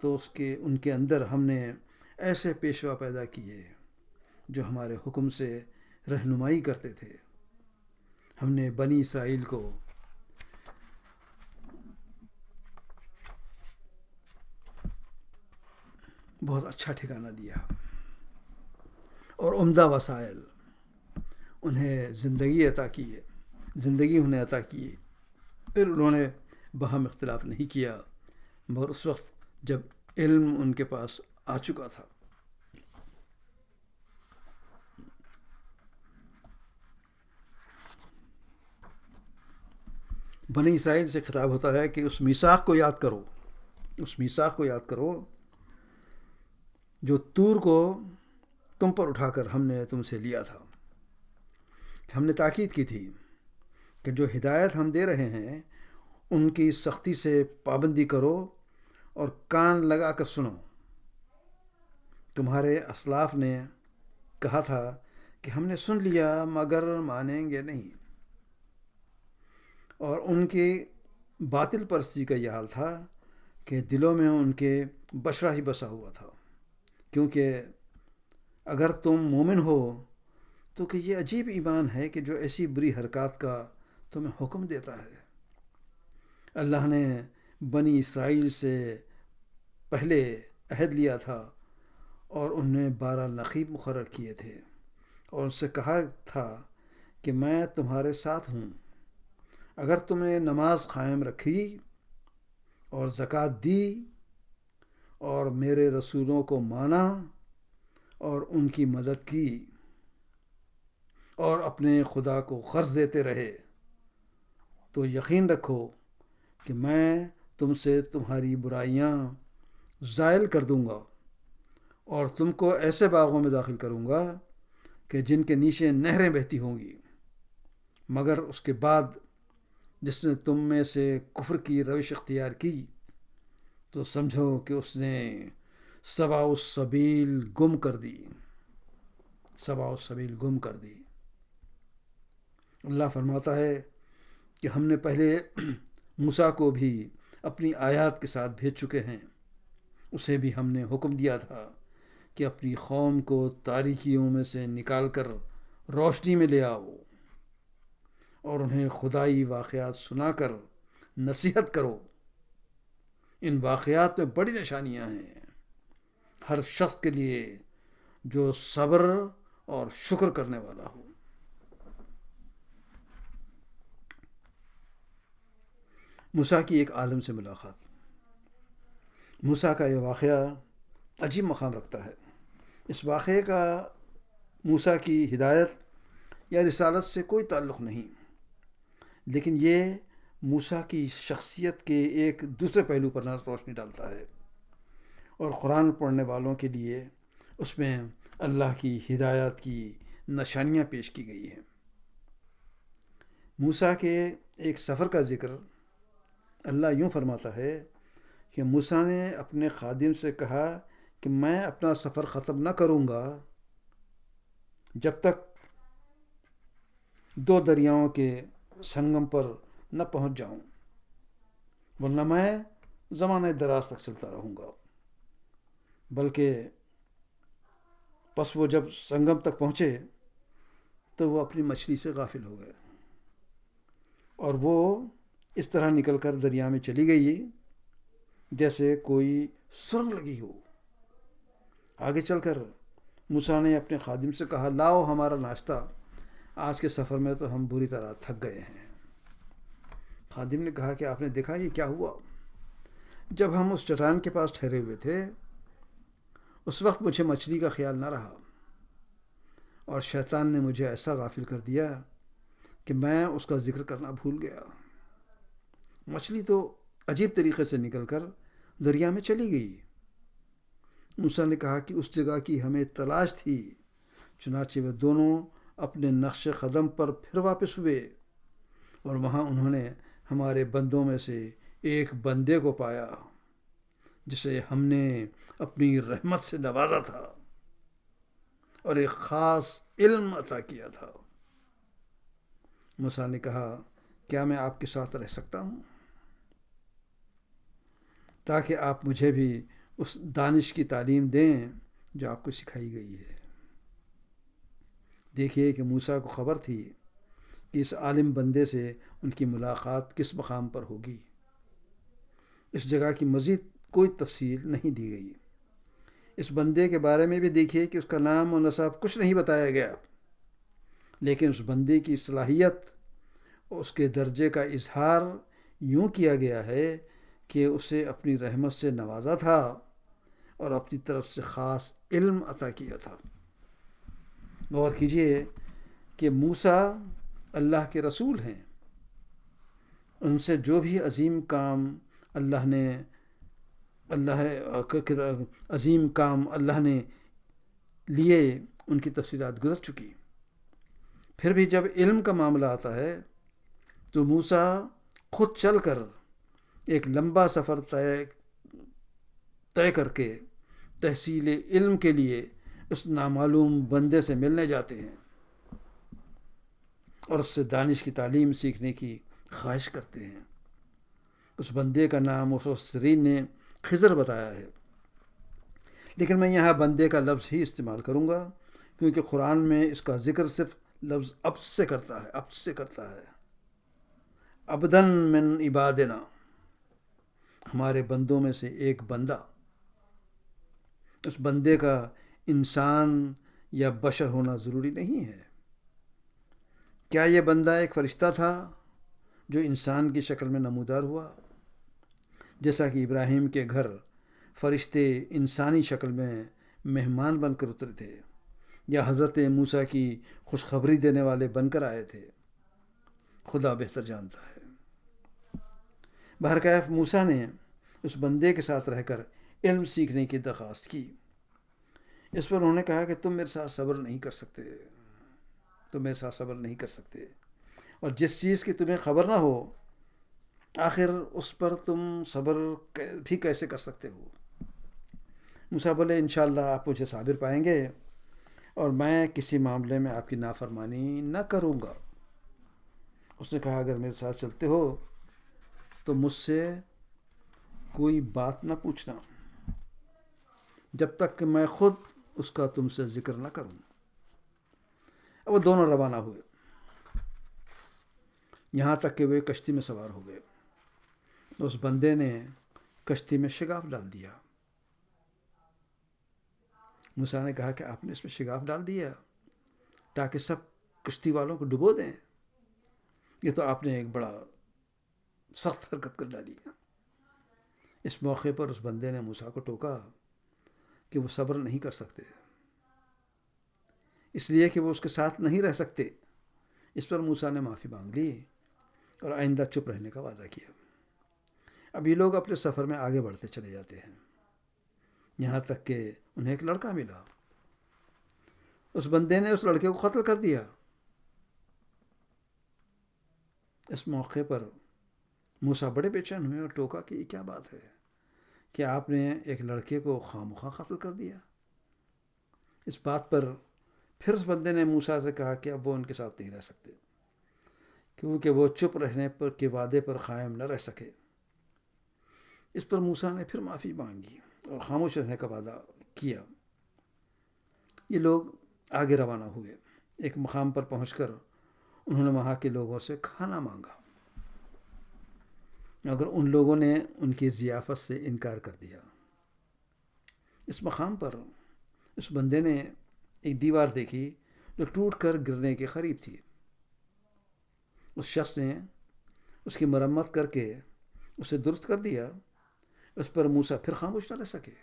تو ان کے اندر ہم نے ایسے پیشوا پیدا کیے جو ہمارے حکم سے رہنمائی کرتے تھے۔ ہم نے بنی اسرائیل کو بہت اچھا ٹھکانہ دیا اور عمدہ وسائل انہیں زندگی انہیں عطا کی۔ پھر انہوں نے باہم اختلاف نہیں کیا، مگر اس وقت جب علم ان کے پاس آ چکا تھا۔ بنی اسرائیل سے خطاب ہوتا ہے کہ اس میثاق کو یاد کرو جو طور کو تم پر اٹھا کر ہم نے تم سے لیا تھا۔ ہم نے تاکید کی تھی کہ جو ہدایت ہم دے رہے ہیں ان کی سختی سے پابندی کرو اور کان لگا کر سنو۔ تمہارے اسلاف نے کہا تھا کہ ہم نے سن لیا مگر مانیں گے نہیں، اور ان کی باطل پرستی کا یہ حال تھا کہ دلوں میں ان کے بشرا ہی بسا ہوا تھا، کیونکہ اگر تم مومن ہو تو کہ یہ عجیب ایمان ہے کہ جو ایسی بری حرکات کا تمہیں حکم دیتا ہے۔ اللہ نے بنی اسرائیل سے پہلے عہد لیا تھا اور انہیں 12 نقیب مقرر کیے تھے، اور ان سے کہا تھا کہ میں تمہارے ساتھ ہوں اگر تم نے نماز قائم رکھی اور زکوٰۃ دی اور میرے رسولوں کو مانا اور ان کی مدد کی اور اپنے خدا کو قرض دیتے رہے، تو یقین رکھو کہ میں تم سے تمہاری برائیاں زائل کر دوں گا اور تم کو ایسے باغوں میں داخل کروں گا کہ جن کے نیچے نہریں بہتی ہوں گی۔ مگر اس کے بعد جس نے تم میں سے کفر کی روش اختیار کی تو سمجھو کہ اس نے سواء السبیل گم کر دی۔ اللہ فرماتا ہے کہ ہم نے پہلے موسیٰ کو بھی اپنی آیات کے ساتھ بھیج چکے ہیں۔ اسے بھی ہم نے حکم دیا تھا کہ اپنی قوم کو تاریکیوں میں سے نکال کر روشنی میں لے آؤ اور انہیں خدائی واقعات سنا کر نصیحت کرو۔ ان واقعات میں بڑی نشانیاں ہیں ہر شخص کے لیے جو صبر اور شکر کرنے والا ہو۔ موسیٰ کی ایک عالم سے ملاقات۔ موسیٰ کا یہ واقعہ عجیب مقام رکھتا ہے۔ اس واقعے کا موسیٰ کی ہدایت یا رسالت سے کوئی تعلق نہیں، لیکن یہ موسیٰ کی شخصیت کے ایک دوسرے پہلو پر روشنی ڈالتا ہے، اور قرآن پڑھنے والوں کے لیے اس میں اللہ کی ہدایت کی نشانیاں پیش کی گئی ہیں۔ موسیٰ کے ایک سفر کا ذکر اللہ یوں فرماتا ہے کہ موسیٰ نے اپنے خادم سے کہا کہ میں اپنا سفر ختم نہ کروں گا جب تک 2 دریاؤں کے سنگم پر نہ پہنچ جاؤں، ورنہ میں زمانے دراز تک چلتا رہوں گا۔ بلکہ پس وہ جب سنگم تک پہنچے تو وہ اپنی مچھلی سے غافل ہو گئے، اور وہ اس طرح نکل کر دریا میں چلی گئی جیسے کوئی سرنگ لگی ہو۔ آگے چل کر موسیٰ نے اپنے خادم سے کہا، لاؤ ہمارا ناشتہ، آج کے سفر میں تو ہم بری طرح تھک گئے ہیں۔ خادم نے کہا کہ آپ نے دیکھا یہ کیا ہوا؟ جب ہم اس چٹان کے پاس ٹھہرے ہوئے تھے اس وقت مجھے مچھلی کا خیال نہ رہا، اور شیطان نے مجھے ایسا غافل کر دیا کہ میں اس کا ذکر کرنا بھول گیا۔ مچھلی تو عجیب طریقے سے نکل کر دریا میں چلی گئی۔ موسیٰ نے کہا کہ اس جگہ کی ہمیں تلاش تھی، چنانچہ وہ دونوں اپنے نقش قدم پر پھر واپس ہوئے، اور وہاں انہوں نے ہمارے بندوں میں سے ایک بندے کو پایا جسے ہم نے اپنی رحمت سے نوازا تھا اور ایک خاص علم عطا کیا تھا۔ موسیٰ نے کہا، کیا میں آپ کے ساتھ رہ سکتا ہوں تاکہ آپ مجھے بھی اس دانش کی تعلیم دیں جو آپ کو سکھائی گئی ہے؟ دیکھیے کہ موسیٰ کو خبر تھی کہ اس عالم بندے سے ان کی ملاقات کس مقام پر ہوگی۔ اس جگہ کی مزید کوئی تفصیل نہیں دی گئی۔ اس بندے کے بارے میں بھی دیکھیے کہ اس کا نام و نسب کچھ نہیں بتایا گیا، لیکن اس بندے کی صلاحیت اور اس کے درجے کا اظہار یوں کیا گیا ہے کہ اسے اپنی رحمت سے نوازا تھا اور اپنی طرف سے خاص علم عطا کیا تھا۔ غور کیجیے کہ موسیٰ اللہ کے رسول ہیں، ان سے جو بھی عظیم کام اللہ نے لیے ان کی تفصیلات گزر چکی۔ پھر بھی جب علم کا معاملہ آتا ہے تو موسیٰ خود چل کر ایک لمبا سفر طے کر کے تحصیل علم کے لیے اس نامعلوم بندے سے ملنے جاتے ہیں اور اس سے دانش کی تعلیم سیکھنے کی خواہش کرتے ہیں۔ اس بندے کا نام مفسرین نے خضر بتایا ہے، لیکن میں یہاں بندے کا لفظ ہی استعمال کروں گا کیونکہ قرآن میں اس کا ذکر صرف لفظ عبد سے کرتا ہے۔ عبدن من عبادنا، ہمارے بندوں میں سے ایک بندہ۔ اس بندے کا انسان یا بشر ہونا ضروری نہیں ہے۔ کیا یہ بندہ ایک فرشتہ تھا جو انسان کی شکل میں نمودار ہوا، جیسا کہ ابراہیم کے گھر فرشتے انسانی شکل میں مہمان بن کر اترے تھے، یا حضرت موسیٰ کی خوشخبری دینے والے بن کر آئے تھے؟ خدا بہتر جانتا ہے۔ بہرکیف موسیٰ نے اس بندے کے ساتھ رہ کر علم سیکھنے کی درخواست کی۔ اس پر انہوں نے کہا کہ تم میرے ساتھ صبر نہیں کر سکتے، اور جس چیز کی تمہیں خبر نہ ہو آخر اس پر تم صبر بھی کیسے کر سکتے ہو؟ موسیٰ بولے، انشاءاللہ آپ مجھے صابر پائیں گے اور میں کسی معاملے میں آپ کی نافرمانی نہ کروں گا۔ اس نے کہا، اگر میرے ساتھ چلتے ہو تو مجھ سے کوئی بات نہ پوچھنا جب تک کہ میں خود اس کا تم سے ذکر نہ کروں۔ اب وہ دونوں روانہ ہوئے، یہاں تک کہ وہ کشتی میں سوار ہو گئے۔ اس بندے نے کشتی میں شگاف ڈال دیا۔ موسیٰ نے کہا کہ آپ نے اس میں شگاف ڈال دیا تاکہ سب کشتی والوں کو ڈبو دیں؟ یہ تو آپ نے ایک بڑا سخت حرکت کر ڈالی۔ اس موقع پر اس بندے نے موسیٰ کو ٹوکا کہ وہ صبر نہیں کر سکتے، اس لیے کہ وہ اس کے ساتھ نہیں رہ سکتے۔ اس پر موسیٰ نے معافی مانگ لی اور آئندہ چپ رہنے کا وعدہ کیا۔ اب یہ لوگ اپنے سفر میں آگے بڑھتے چلے جاتے ہیں، یہاں تک کہ انہیں ایک لڑکا ملا۔ اس بندے نے اس لڑکے کو قتل کر دیا۔ اس موقع پر موسیٰ بڑے بے چین ہوئے اور ٹوکا کہ یہ کیا بات ہے کہ آپ نے ایک لڑکے کو خواہ قتل کر دیا۔ اس بات پر پھر اس بندے نے موسیٰ سے کہا کہ اب وہ ان کے ساتھ نہیں رہ سکتے، کیونکہ وہ چپ رہنے پر کے وعدے پر قائم نہ رہ سکے۔ اس پر موسیٰ نے پھر معافی مانگی اور خاموش رہنے کا وعدہ کیا۔ یہ لوگ آگے روانہ ہوئے۔ ایک مقام پر پہنچ کر انہوں نے وہاں کے لوگوں سے کھانا مانگا، مگر ان لوگوں نے ان کی ضیافت سے انکار کر دیا۔ اس مقام پر اس بندے نے ایک دیوار دیکھی جو ٹوٹ کر گرنے کے قریب تھی۔ اس شخص نے اس کی مرمت کر کے اسے درست کر دیا۔ اس پر موسیٰ پھر خاموش نہ رہ سکے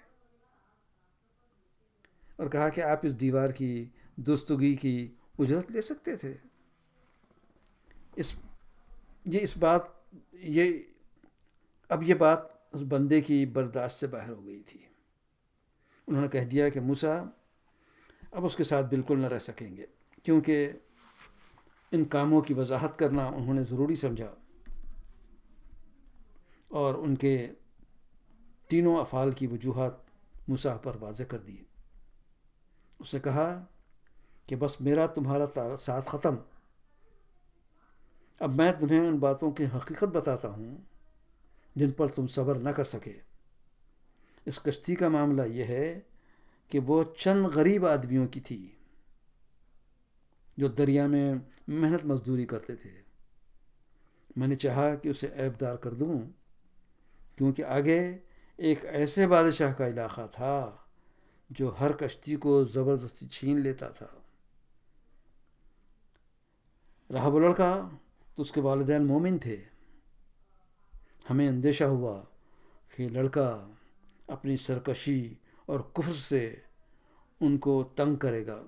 اور کہا کہ آپ اس دیوار کی درستگی کی اجرت لے سکتے تھے۔ اب یہ بات اس بندے کی برداشت سے باہر ہو گئی تھی۔ انہوں نے کہہ دیا کہ موسیٰ اب اس کے ساتھ بالکل نہ رہ سکیں گے، کیونکہ ان کاموں کی وضاحت کرنا انہوں نے ضروری سمجھا اور ان کے تینوں افعال کی وجوہات موسیٰ پر واضح کر دی۔ اس نے کہا کہ بس میرا تمہارا ساتھ ختم۔ اب میں تمہیں ان باتوں کی حقیقت بتاتا ہوں جن پر تم صبر نہ کر سکے۔ اس کشتی کا معاملہ یہ ہے کہ وہ چند غریب آدمیوں کی تھی جو دریا میں محنت مزدوری کرتے تھے۔ میں نے چاہا کہ اسے عیبدار کر دوں، کیونکہ آگے ایک ایسے بادشاہ کا علاقہ تھا جو ہر کشتی کو زبردستی چھین لیتا تھا۔ رہا وہ لڑکا تو اس کے والدین مومن تھے۔ ہمیں اندیشہ ہوا کہ یہ لڑکا اپنی سرکشی اور کفر سے ان کو تنگ کرے گا،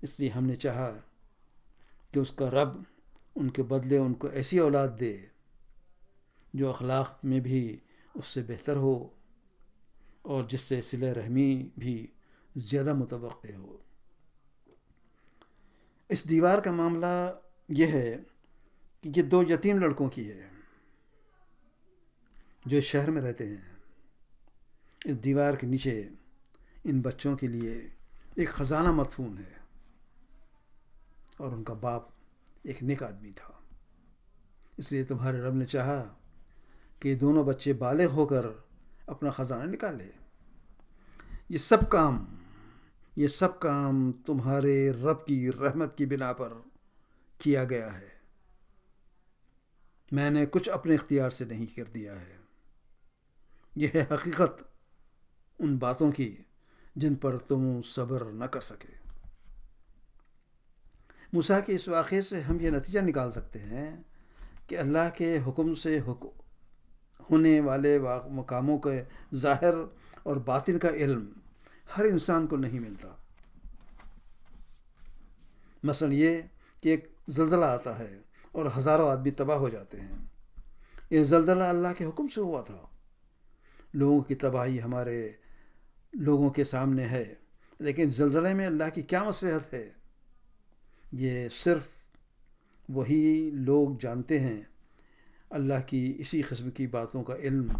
اس لیے ہم نے چاہا کہ اس کا رب ان کے بدلے ان کو ایسی اولاد دے جو اخلاق میں بھی اس سے بہتر ہو اور جس سے صلہ رحمی بھی زیادہ متوقع ہو۔ اس دیوار کا معاملہ یہ ہے کہ یہ دو یتیم لڑکوں کی ہے جو اس شہر میں رہتے ہیں۔ اس دیوار کے نیچے ان بچوں کے لیے ایک خزانہ مدفون ہے اور ان کا باپ ایک نیک آدمی تھا۔ اس لیے تمہارے رب نے چاہا کہ دونوں بچے بالغ ہو کر اپنا خزانہ نکالے۔ یہ سب کام تمہارے رب کی رحمت کی بنا پر کیا گیا ہے۔ میں نے کچھ اپنے اختیار سے نہیں کر دیا ہے۔ یہ ہے حقیقت ان باتوں کی جن پر تم صبر نہ کر سکے۔ موسیٰ کے اس واقعے سے ہم یہ نتیجہ نکال سکتے ہیں کہ اللہ کے حکم سے ہونے والے مقاموں کے ظاہر اور باطن کا علم ہر انسان کو نہیں ملتا۔ مثلا یہ کہ ایک زلزلہ آتا ہے اور ہزاروں آدمی تباہ ہو جاتے ہیں۔ یہ زلزلہ اللہ کے حکم سے ہوا تھا۔ لوگوں کی تباہی ہمارے لوگوں کے سامنے ہے، لیکن زلزلے میں اللہ کی کیا مصلحت ہے یہ صرف وہی لوگ جانتے ہیں۔ اللہ کی اسی قسم کی باتوں کا علم،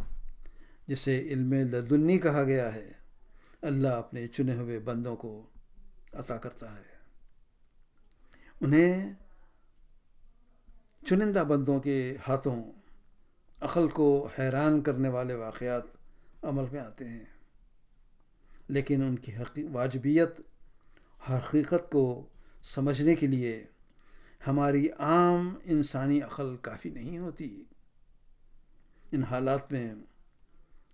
جسے علم لدنی کہا گیا ہے، اللہ اپنے چنے ہوئے بندوں کو عطا کرتا ہے۔ انہیں چنندہ بندوں کے ہاتھوں عقل کو حیران کرنے والے واقعات عمل میں آتے ہیں، لیکن ان کی واجبیت حقیقت کو سمجھنے کے لیے ہماری عام انسانی عقل کافی نہیں ہوتی۔ ان حالات میں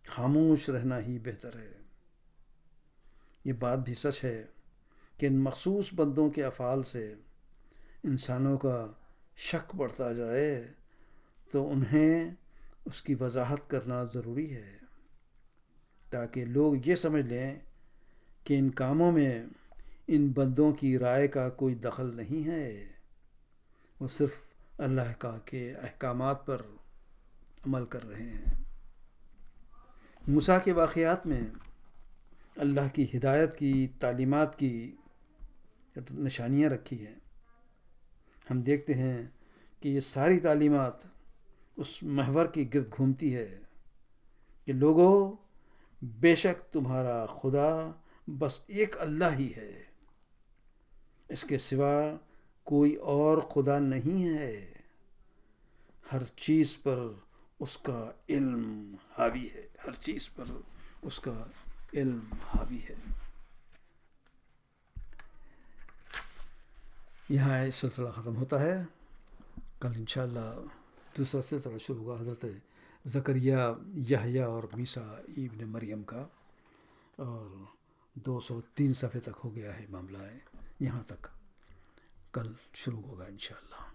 خاموش رہنا ہی بہتر ہے۔ یہ بات بھی سچ ہے کہ ان مخصوص بندوں کے افعال سے انسانوں کا شک بڑھتا جائے تو انہیں اس کی وضاحت کرنا ضروری ہے تاکہ لوگ یہ سمجھ لیں کہ ان کاموں میں ان بندوں کی رائے کا کوئی دخل نہیں ہے، وہ صرف اللہ کا کے احکامات پر عمل کر رہے ہیں۔ موسیٰ کے واقعات میں اللہ کی ہدایت کی تعلیمات کی نشانیاں رکھی ہیں۔ ہم دیکھتے ہیں کہ یہ ساری تعلیمات اس محور کی گرد گھومتی ہے کہ لوگوں، بے شک تمہارا خدا بس ایک اللہ ہی ہے، اس کے سوا کوئی اور خدا نہیں ہے، ہر چیز پر اس کا علم حاوی ہے، ہر چیز پر اس کا علم حاوی ہے۔ یہاں یہ سلسلہ ختم ہوتا ہے۔ کل انشاءاللہ دوسرا سلسلہ شروع ہوگا حضرت زکریا، یحییٰ اور عیسیٰ ابن مریم کا، اور 203 صفحے تک ہو گیا ہے معاملہ ہے، یہاں تک کل شروع ہوگا انشاءاللہ۔